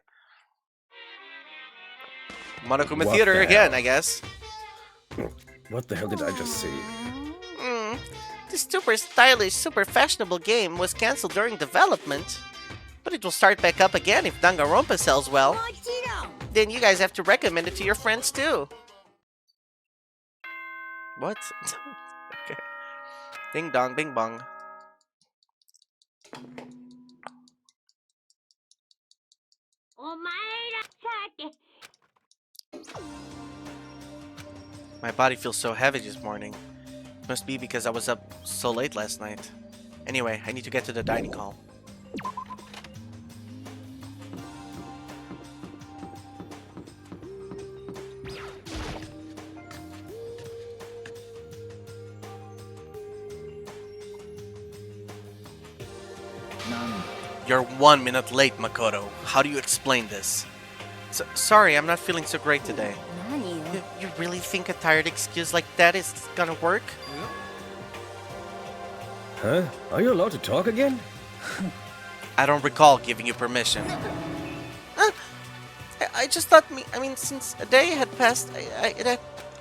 Monokuma What Theater the again, hell? I guess. What the hell did I just see? This super stylish, super fashionable game was cancelled during development. But it will start back up again if Danganronpa sells well. Then you guys have to recommend it to your friends too. What? Okay. Ding dong, bing bong. My body feels so heavy this morning. Must be because I was up so late last night. Anyway, I need to get to the dining hall. You're 1 minute late, Makoto. How do you explain this? Sorry, I'm not feeling so great today. You really think a tired excuse like that is gonna work? Huh? Are you allowed to talk again? I don't recall giving you permission. I just thought since a day had passed, it had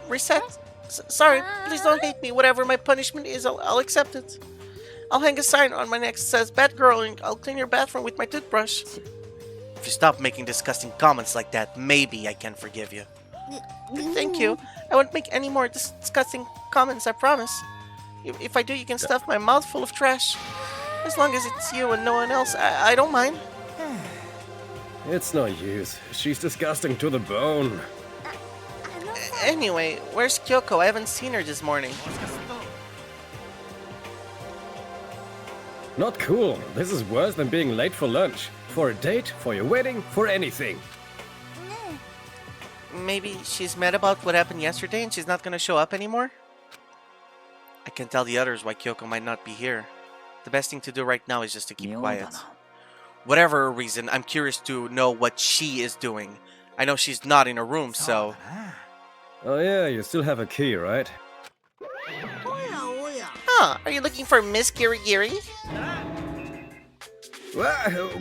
reset. Sorry, please don't hate me. Whatever my punishment is, I'll accept it. I'll hang a sign on my neck that says, "Bad girl," and I'll clean your bathroom with my toothbrush. If you stop making disgusting comments like that, maybe I can forgive you. Thank you. I won't make any more disgusting comments, I promise. If I do, you can stuff my mouth full of trash. As long as it's you and no one else, I don't mind. It's no use. She's disgusting to the bone. Anyway, where's Kyoko? I haven't seen her this morning. Not cool. This is worse than being late for lunch. For a date, for your wedding, for anything. Maybe she's mad about what happened yesterday and she's not gonna show up anymore? I can tell the others why Kyoko might not be here. The best thing to do right now is just to keep quiet. Whatever her reason, I'm curious to know what she is doing. I know she's not in her room, so... Oh yeah, you still have a key, right? Huh, are you looking for Miss Kirigiri?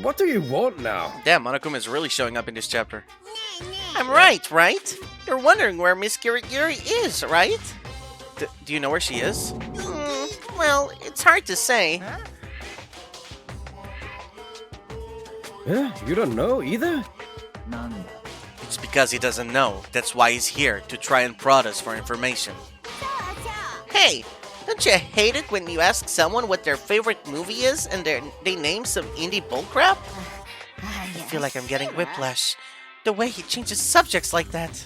What do you want now? Damn, Monokuma is really showing up in this chapter. I'm right? You're wondering where Miss Kirigiri is, right? Do you know where she is? Well, it's hard to say. Huh? You don't know either? It's because he doesn't know. That's why he's here, to try and prod us for information. Hey, don't you hate it when you ask someone what their favorite movie is and they name some indie bullcrap? I feel like I'm getting whiplash. The way he changes subjects like that.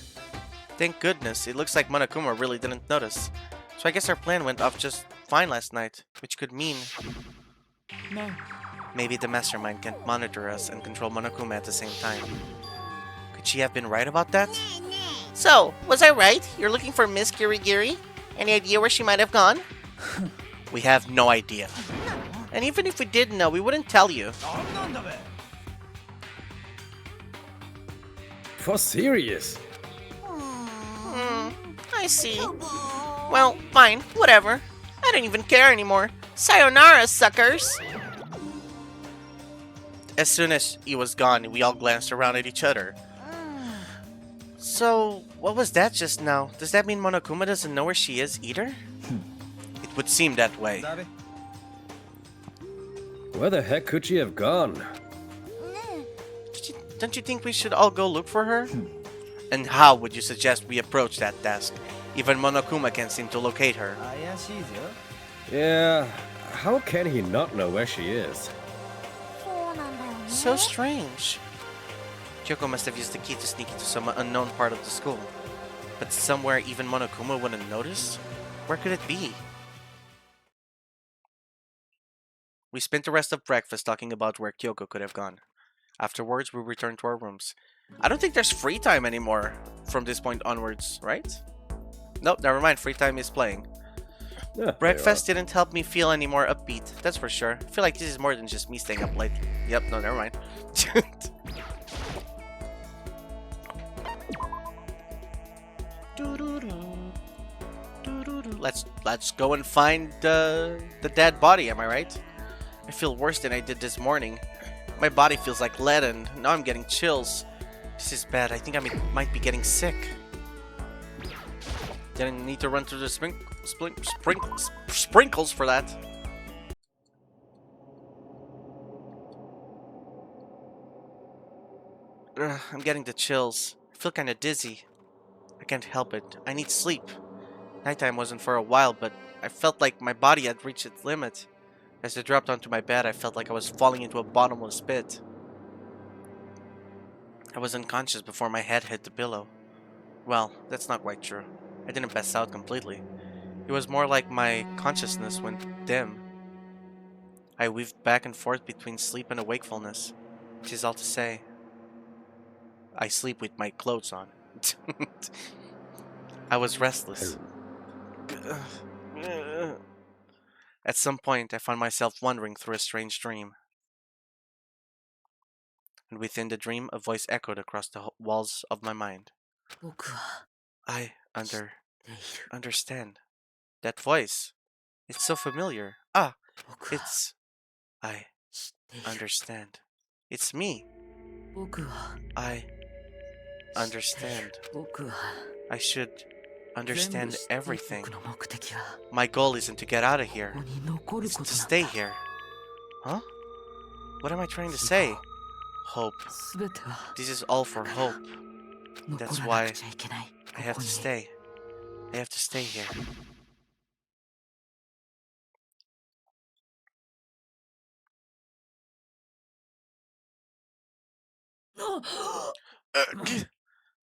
Thank goodness, it looks like Monokuma really didn't notice. So I guess our plan went off just fine last night, which could mean... maybe the mastermind can monitor us and control Monokuma at the same time. Could she have been right about that? So, was I right? You're looking for Miss Kirigiri? Any idea where she might have gone? We have no idea. And even if we did know, we wouldn't tell you. For serious? I see. Well, fine, whatever. I don't even care anymore. Sayonara, suckers! As soon as he was gone, we all glanced around at each other. So, what was that just now? Does that mean Monokuma doesn't know where she is either? It would seem that way. Where the heck could she have gone? Don't you think we should all go look for her? And how would you suggest we approach that task? Even Monokuma can't seem to locate her. Yeah, how can he not know where she is? So strange. Kyoko must have used the key to sneak into some unknown part of the school. But somewhere even Monokuma wouldn't notice? Where could it be? We spent the rest of breakfast talking about where Kyoko could have gone. Afterwards, we returned to our rooms. I don't think there's free time anymore from this point onwards, right? Nope, never mind. Free time is playing. Yeah, Breakfast didn't help me feel any more upbeat, that's for sure. I feel like this is more than just me staying up late. Yep, no, never mind. Let's go and find the dead body, am I right? I feel worse than I did this morning. My body feels like lead and now I'm getting chills. This is bad. I think I might be getting sick. Didn't need to run through the sprinkles for that. I'm getting the chills. I feel kind of dizzy. I can't help it. I need sleep. Nighttime wasn't for a while, but I felt like my body had reached its limit. As I dropped onto my bed, I felt like I was falling into a bottomless pit. I was unconscious before my head hit the pillow. Well, that's not quite true. I didn't pass out completely. It was more like my consciousness went dim. I weaved back and forth between sleep and wakefulness, which is all to say, I sleep with my clothes on. I was restless. At some point, I found myself wandering through a strange dream. And within the dream, a voice echoed across the walls of my mind. I understand. That voice. It's so familiar. Ah, it's... I understand. It's me. I understand. I should understand everything. My goal isn't to get out of here. It's to stay here. Huh? What am I trying to say? Hope. This is all for hope. That's why I have to stay. I have to stay here.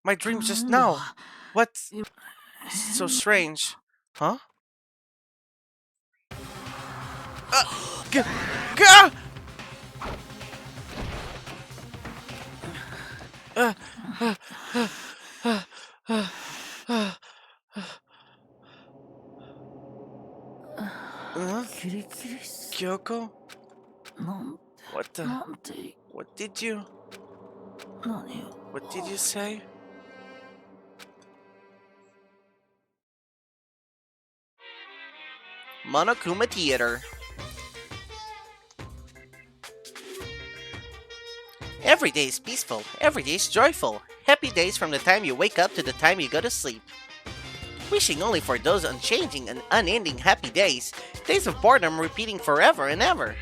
My dream just now. What? So strange. Huh? Gah! Huh? キリキリす Kyoko? なん What the? なんて What did you? 何を What did you say? Monokuma Theater. Every day is peaceful. Every day is joyful. Happy days from the time you wake up to the time you go to sleep. Wishing only for those unchanging and unending happy days. Days of boredom repeating forever and ever.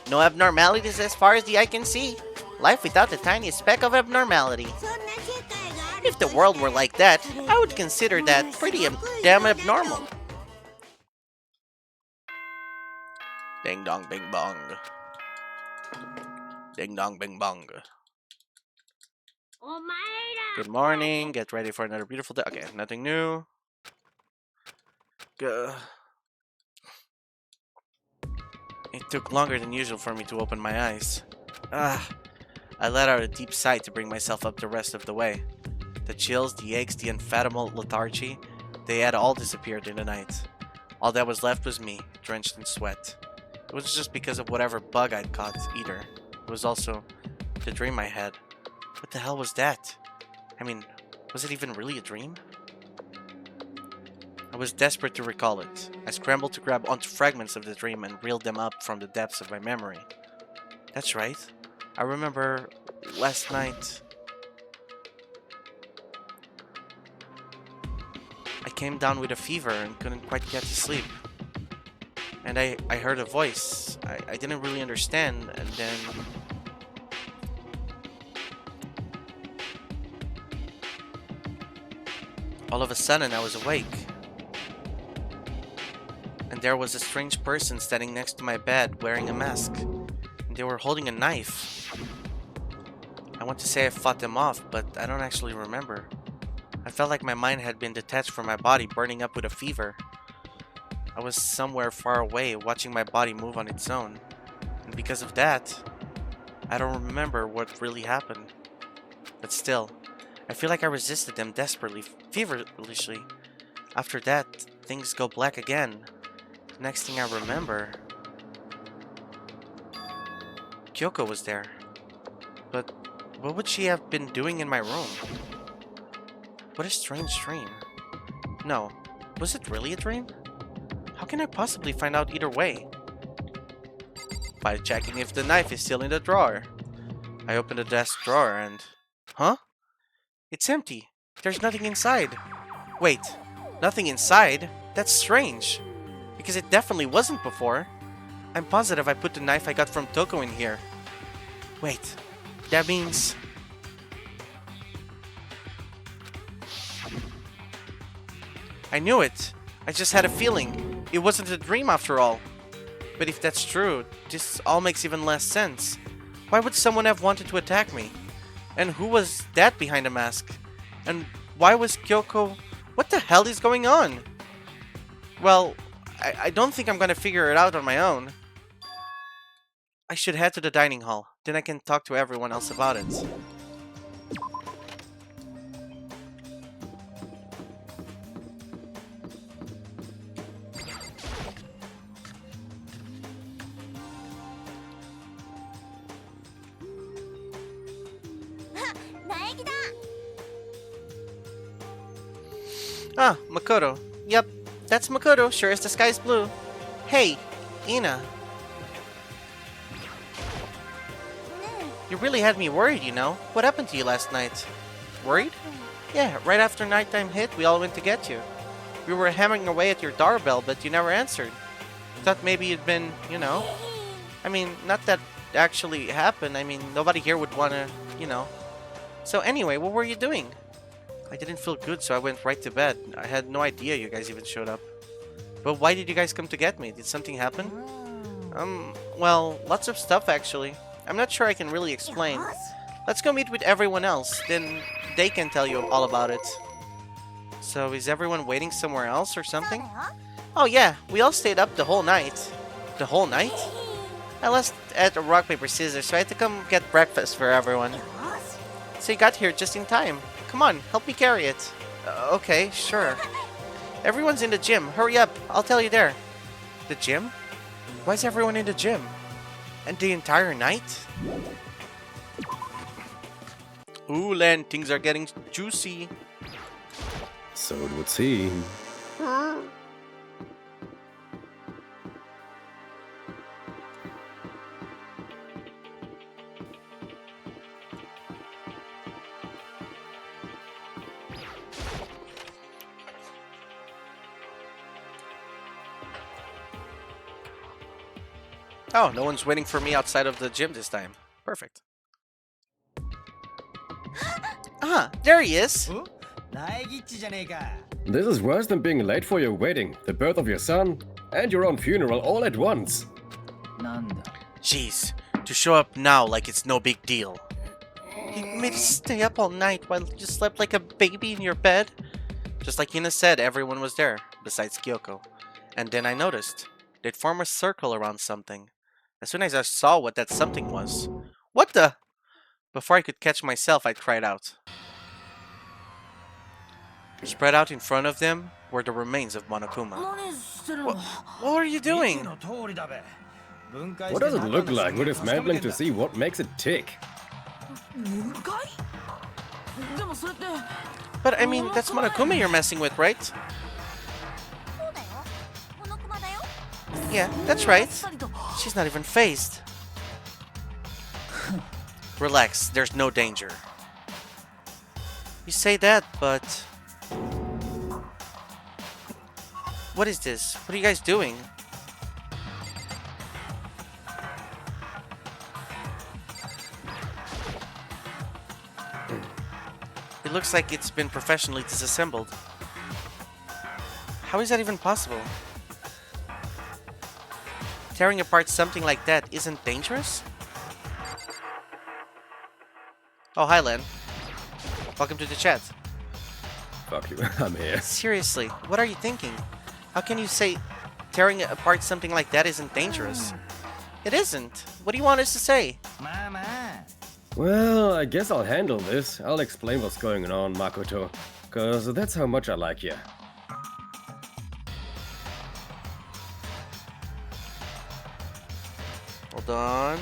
No abnormalities as far as the eye can see. Life without the tiniest speck of abnormality. そんな世界がある If the world were like that, I would consider that pretty damn abnormal. Ding dong bing bong. Ding dong bing bong. お前ら Good morning. Get ready for another beautiful day. Okay, nothing new. Gah. It took longer than usual for me to open my eyes. I let out a deep sigh to bring myself up the rest of the way. The chills, the aches, the unfathomable lethargy, they had all disappeared in the night. All that was left was me, drenched in sweat. It was just because of whatever bug I'd caught either. It was also the dream I had. What the hell was that? I mean, was it even really a dream? I was desperate to recall it. I scrambled to grab onto fragments of the dream and reeled them up from the depths of my memory. That's right. I remember last night. I came down with a fever and couldn't quite get to sleep. And I heard a voice. I didn't really understand, and then... all of a sudden, I was awake. And there was a strange person standing next to my bed wearing a mask. And they were holding a knife. I want to say I fought them off, but I don't actually remember. I felt like my mind had been detached from my body, burning up with a fever. I was somewhere far away, watching my body move on its own. And because of that, I don't remember what really happened. But still, I feel like I resisted them desperately, feverishly. After that, things go black again. The next thing I remember... Kyoko was there. But what would she have been doing in my room? What a strange dream. No, was it really a dream? How can I possibly find out either way? By checking if the knife is still in the drawer. I opened the desk drawer and... Huh? It's empty. There's nothing inside. Wait, nothing inside? That's strange. Because it definitely wasn't before. I'm positive I put the knife I got from Toko in here. Wait, that means... I knew it. I just had a feeling. It wasn't a dream after all. But if that's true, this all makes even less sense. Why would someone have wanted to attack me? And who was that behind the mask? And why was Kyoko... What the hell is going on? Well, I don't think I'm gonna figure it out on my own. I should head to the dining hall. Then I can talk to everyone else about it. Ah, Makoto. Yep, that's Makoto, sure as the sky's blue. Hey, Ina. You really had me worried, you know. What happened to you last night? Worried? Yeah, right after nighttime hit, we all went to get you. We were hammering away at your doorbell, but you never answered. Thought maybe you'd been, you know... I mean, not that actually happened. I mean, nobody here would wanna, you know... So anyway, what were you doing? I didn't feel good, so I went right to bed. I had no idea you guys even showed up. But why did you guys come to get me? Did something happen? Well, lots of stuff actually. I'm not sure I can really explain. Let's go meet with everyone else, then they can tell you all about it. So, is everyone waiting somewhere else or something? Oh yeah, we all stayed up the whole night. The whole night? I lost at rock, paper, scissors, so I had to come get breakfast for everyone. So you got here just in time. Come on, help me carry it. Okay, sure. Everyone's in the gym. Hurry up, I'll tell you there. The gym? Why is everyone in the gym? And the entire night? Ooh, Len, things are getting juicy. So it would seem. Oh, no one's waiting for me outside of the gym this time. Perfect. Ah, there he is. This is worse than being late for your wedding, the birth of your son, and your own funeral all at once. Jeez, to show up now like it's no big deal. You made us stay up all night while you slept like a baby in your bed? Just like Hina said, everyone was there, besides Kyoko. And then I noticed. They'd form a circle around something. As soon as I saw what that something was. What the? Before I could catch myself, I cried out. Spread out in front of them were the remains of Monokuma. What are you doing? What does it look like? We're dismantling to see what makes it tick. But I mean, that's Monokuma you're messing with, right? Yeah, that's right. She's not even phased. Relax, there's no danger. You say that, but... What is this? What are you guys doing? It looks like it's been professionally disassembled. How is that even possible? Tearing apart something like that isn't dangerous? Oh, hi, Len. Welcome to the chat. Fuck you, I'm here. Seriously, what are you thinking? How can you say tearing apart something like that isn't dangerous? It isn't. What do you want us to say? Well, I guess I'll handle this. I'll explain what's going on, Makoto. Cause that's how much I like you. Hold on.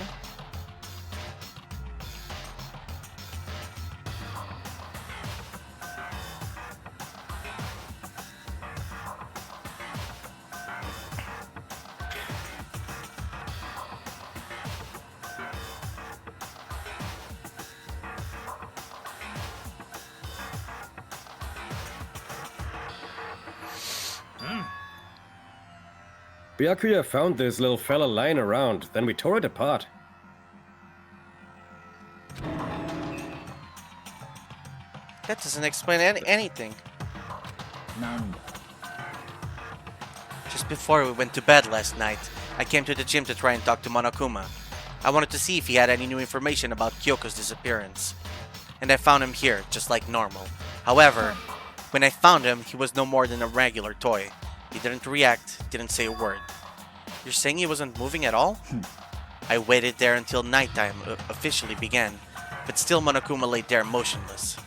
Byakuya found this little fella lying around, then we tore it apart. That doesn't explain anything. Just before we went to bed last night, I came to the gym to try and talk to Monokuma. I wanted to see if he had any new information about Kyoko's disappearance. And I found him here, just like normal. However, when I found him, he was no more than a regular toy. He didn't react, didn't say a word. You're saying he wasn't moving at all? I waited there until nighttime officially began, but still Monokuma lay there motionless.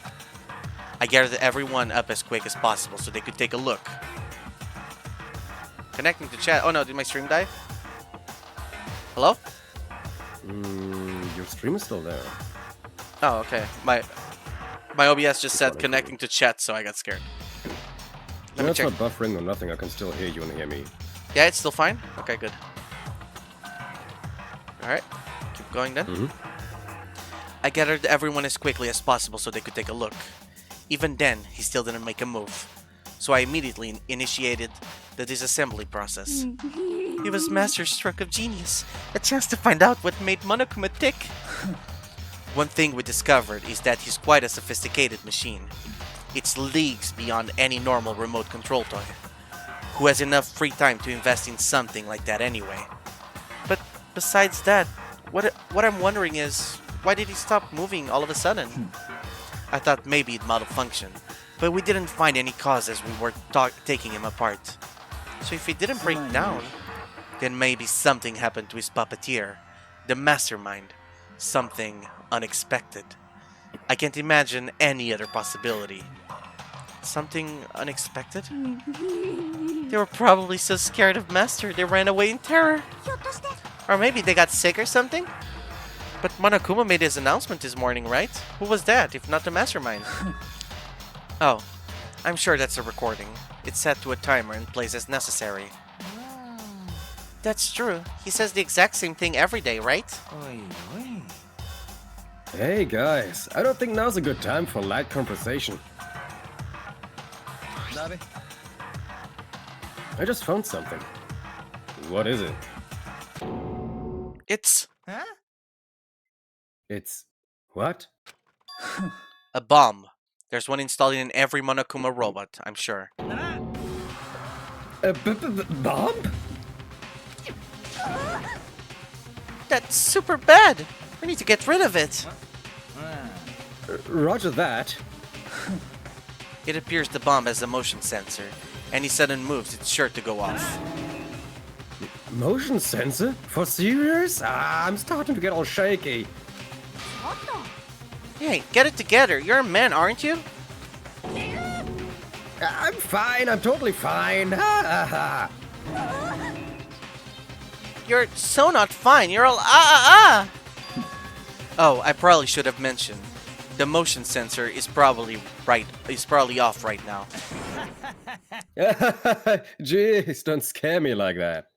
I gathered everyone up as quick as possible so they could take a look. Connecting to chat. Oh no, did my stream die? Hello? Your stream is still there. Oh, okay. My OBS just said connecting to chat, so I got scared. Let me That's check. not buffering or nothing, I can still hear you and hear me. Yeah, it's still fine? Okay, good. Alright, keep going then. I gathered everyone as quickly as possible so they could take a look. Even then, he still didn't make a move. So I immediately initiated the disassembly process. It was Master Stroke of Genius, a chance to find out what made Monokuma tick. One thing we discovered is that he's quite a sophisticated machine. It's leagues beyond any normal remote control toy. Who has enough free time to invest in something like that anyway? But besides that, what I'm wondering is, why did he stop moving all of a sudden? I thought maybe it malfunctioned, but we didn't find any cause as we were taking him apart. So if he didn't break down, then maybe something happened to his puppeteer, the mastermind. Something unexpected. I can't imagine any other possibility. Something unexpected? They were probably so scared of Master they ran away in terror. Or maybe they got sick or something? But Monokuma made his announcement this morning, right? Who was that, if not the mastermind? Oh, I'm sure that's a recording. It's set to a timer and plays as necessary. That's true. He says the exact same thing every day, right? Hey guys, I don't think now's a good time for light conversation. I just found something. What is it? It's It's... what? a bomb. There's one installed in every Monokuma robot, I'm sure. A bomb? That's super bad! We need to get rid of it! Roger that. It appears the bomb has a motion sensor. Any sudden moves, it's sure to go off. Motion sensor? For serious? I'm starting to get all shaky. Hey, get it together. You're a man, aren't you? I'm fine, I'm totally fine. You're so not fine. You're all Oh, I probably should have mentioned. The motion sensor is probably off right now. Jeez, don't scare me like that.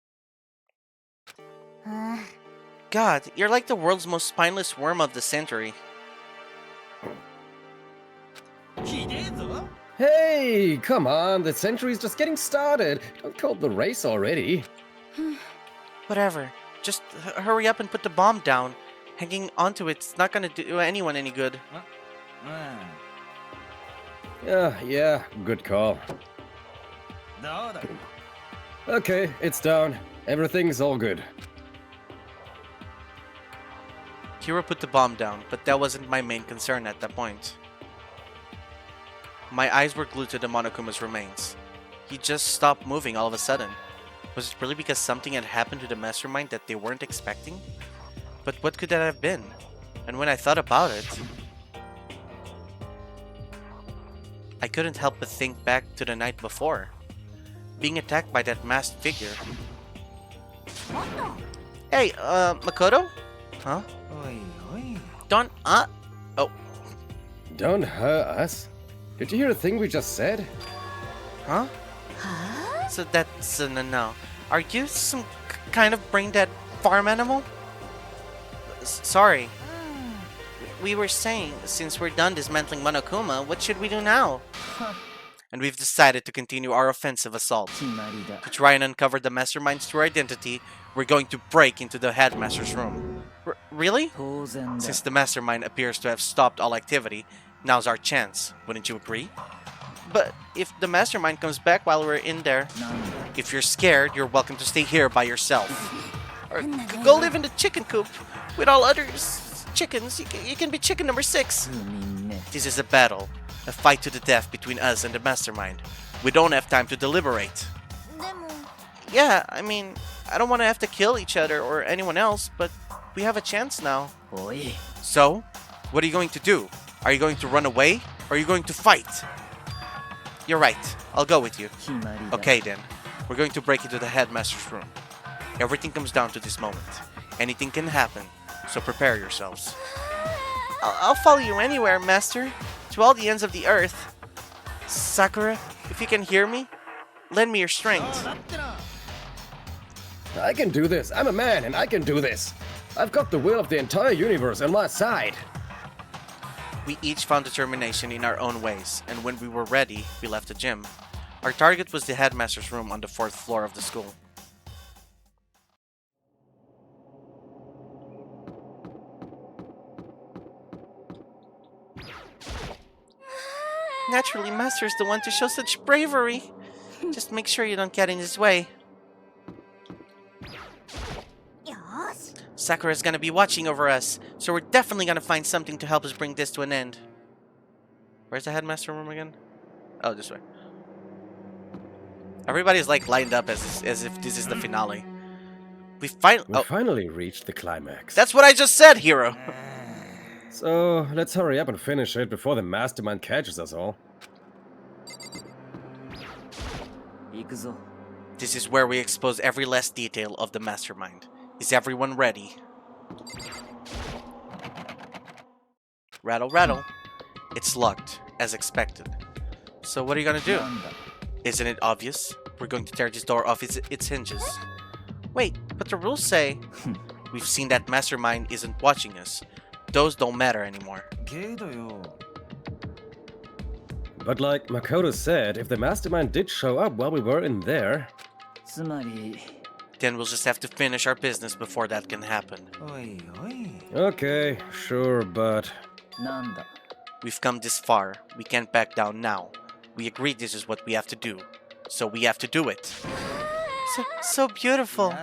God, you're like the world's most spineless worm of the century. Hey, come on, the century's just getting started. Don't call the race already. Whatever. Just hurry up and put the bomb down. Hanging onto it's not gonna do anyone any good. Yeah, good call. Okay, it's down. Everything's all good. Hiro put the bomb down, but that wasn't my main concern at that point. My eyes were glued to the Monokuma's remains. He just stopped moving all of a sudden. Was it really because something had happened to the mastermind that they weren't expecting? But what could that have been? And when I thought about it, I couldn't help but think back to the night before. Being attacked by that masked figure. Hey, Makoto? Huh? Don't, oh. Don't hurt us. Did you hear the thing we just said? Huh? So that's a no. Are you some kind of brain-dead farm animal? Sorry. We were saying, since we're done dismantling Monokuma, what should we do now? And we've decided to continue our offensive assault. To try and uncover the mastermind's true identity, we're going to break into the headmaster's room. Really? Since the mastermind appears to have stopped all activity, now's our chance, wouldn't you agree? But if the mastermind comes back while we're in there, if you're scared, you're welcome to stay here by yourself. Or go live in the chicken coop with all other chickens. You can be chicken number 6. This is a battle, a fight to the death between us and the mastermind. We don't have time to deliberate. Yeah, I mean, I don't want to have to kill each other or anyone else, but we have a chance now. So, what are you going to do? Are you going to run away, or are you going to fight? You're right, I'll go with you. Okay then, we're going to break into the headmaster's room. Everything comes down to this moment. Anything can happen, so prepare yourselves. I'll follow you anywhere, master. To all the ends of the earth. Sakura, if you can hear me, lend me your strength. I can do this. I'm a man and I can do this. I've got the will of the entire universe on my side. We each found determination in our own ways, and when we were ready, we left the gym. Our target was the headmaster's room on the 4th floor of the school. Naturally, Master is the one to show such bravery. Just make sure you don't get in his way. Sakura's gonna be watching over us, so we're definitely gonna find something to help us bring this to an end. Where's the headmaster room again? Oh, this way. Everybody's like lined up as if this is the finale. We We finally reached the climax. That's what I just said, hero. So, let's hurry up and finish it before the mastermind catches us all. This is where we expose every last detail of the mastermind. Is everyone ready? Rattle, rattle. It's locked, as expected. So what are you gonna do? Isn't it obvious? We're going to tear this door off its hinges. Wait, but the rules say... We've seen that mastermind isn't watching us. Those don't matter anymore. But like Makoto said, if the mastermind did show up while we were in there... Then we'll just have to finish our business before that can happen. Okay, sure, but... We've come this far. We can't back down now. We agreed this is what we have to do. So we have to do it. So beautiful.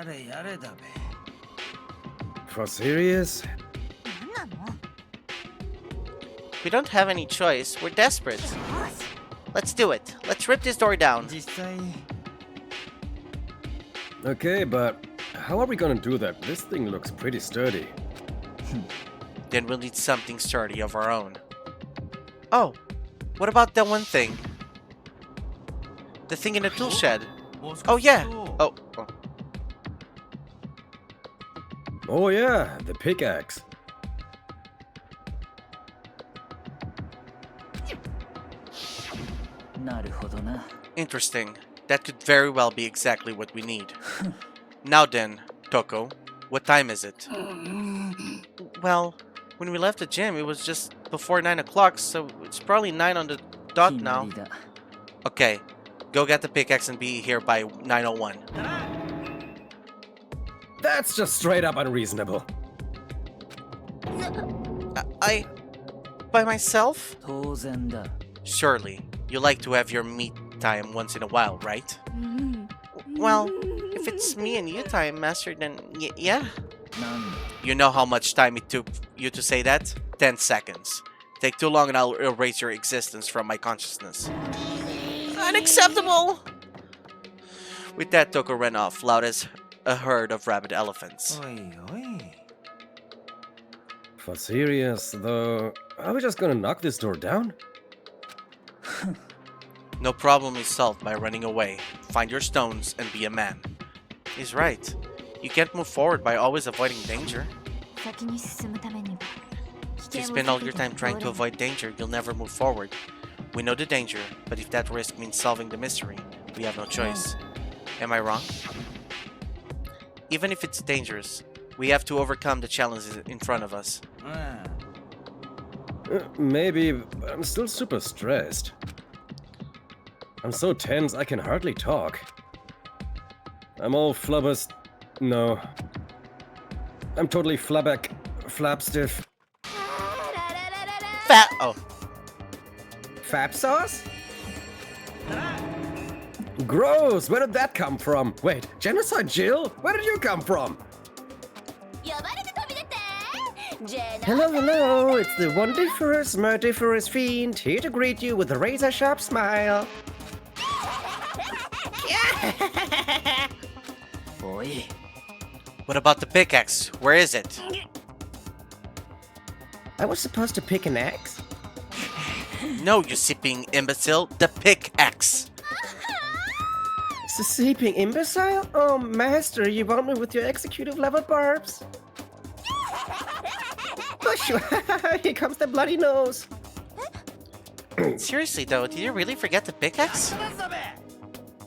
For serious? We don't have any choice. We're desperate. Let's do it. Let's rip this door down. Okay, but how are we gonna do that? This thing looks pretty sturdy. Then we'll need something sturdy of our own. Oh, what about that one thing? The thing in the tool shed. Oh yeah. Oh. Oh yeah, the pickaxe. Interesting. That could very well be exactly what we need. Now then, Toko, what time is it? Well, when we left the gym, it was just before 9 o'clock, so it's probably 9 on the dot now. Okay, go get the pickaxe and be here by 9:01. That's just straight up unreasonable. By myself? Surely, you like to have your me time once in a while, right? Well, if it's me and you time, Master, then yeah. You know how much time it took you to say that? 10 seconds. Take too long and I'll erase your existence from my consciousness. Unacceptable! With that, Toko ran off, loud as a herd of rabid elephants. For serious, though, are we just gonna knock this door down? No problem is solved by running away. Find your stones and be a man. He's right. You can't move forward by always avoiding danger. If you spend all your time trying to avoid danger, you'll never move forward. We know the danger, but if that risk means solving the mystery, we have no choice. Am I wrong? Even if it's dangerous, we have to overcome the challenges in front of us. Maybe, but I'm still super stressed. I'm so tense I can hardly talk. I'm all flubbers. No. I'm totally flap stiff. Oh. Fap sauce? Gross! Where did that come from? Wait, Genocide Jill? Where did you come from? Hello, hello! It's the wondiferous, murdiferous fiend here to greet you with a razor-sharp smile. What about the pickaxe? Where is it? I was supposed to pick an axe? No, you sipping imbecile. The pickaxe. Sleeping imbecile? Oh, master, you want me with your executive level barbs? Push you! Here comes the bloody nose. Seriously though, did you really forget the pickaxe?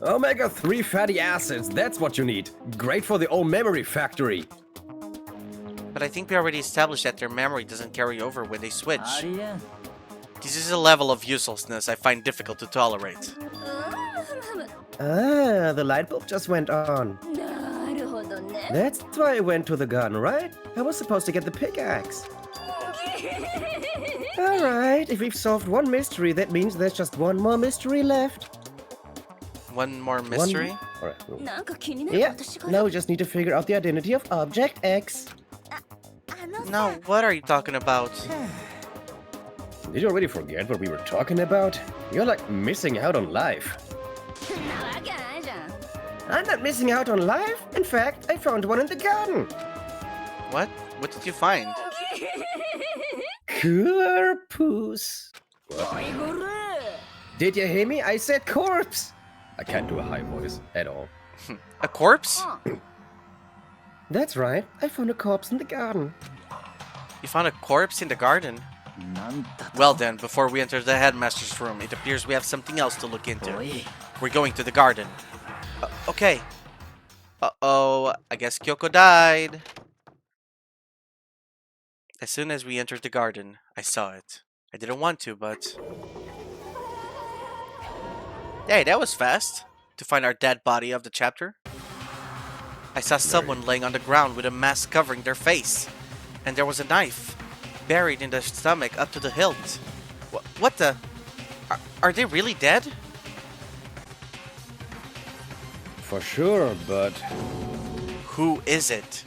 Omega-3 fatty acids, that's what you need. Great for the old memory factory. But I think we already established that their memory doesn't carry over when they switch. This is a level of uselessness I find difficult to tolerate. Ah, the light bulb just went on. That's why I went to the garden, right? I was supposed to get the pickaxe. Alright, if we've solved one mystery, that means there's just one more mystery left. One more mystery? Alright. Yeah, now we just need to figure out the identity of Object X. No, what are you talking about? Did you already forget what we were talking about? You're like missing out on life. I'm not missing out on life. In fact, I found one in the garden. What? What did you find? Corpus. Did you hear me? I said corpse. I can't do a high voice at all. A corpse? That's right. I found a corpse in the garden. You found a corpse in the garden? Well then, before we enter the headmaster's room, it appears we have something else to look into. We're going to the garden. Okay. Uh-oh, I guess Kyoko died. As soon as we entered the garden, I saw it. I didn't want to, but... Hey, that was fast. To find our dead body of the chapter. I saw someone laying on the ground with a mask covering their face. And there was a knife buried in the stomach up to the hilt. What the? Are they really dead? For sure, but... Who is it?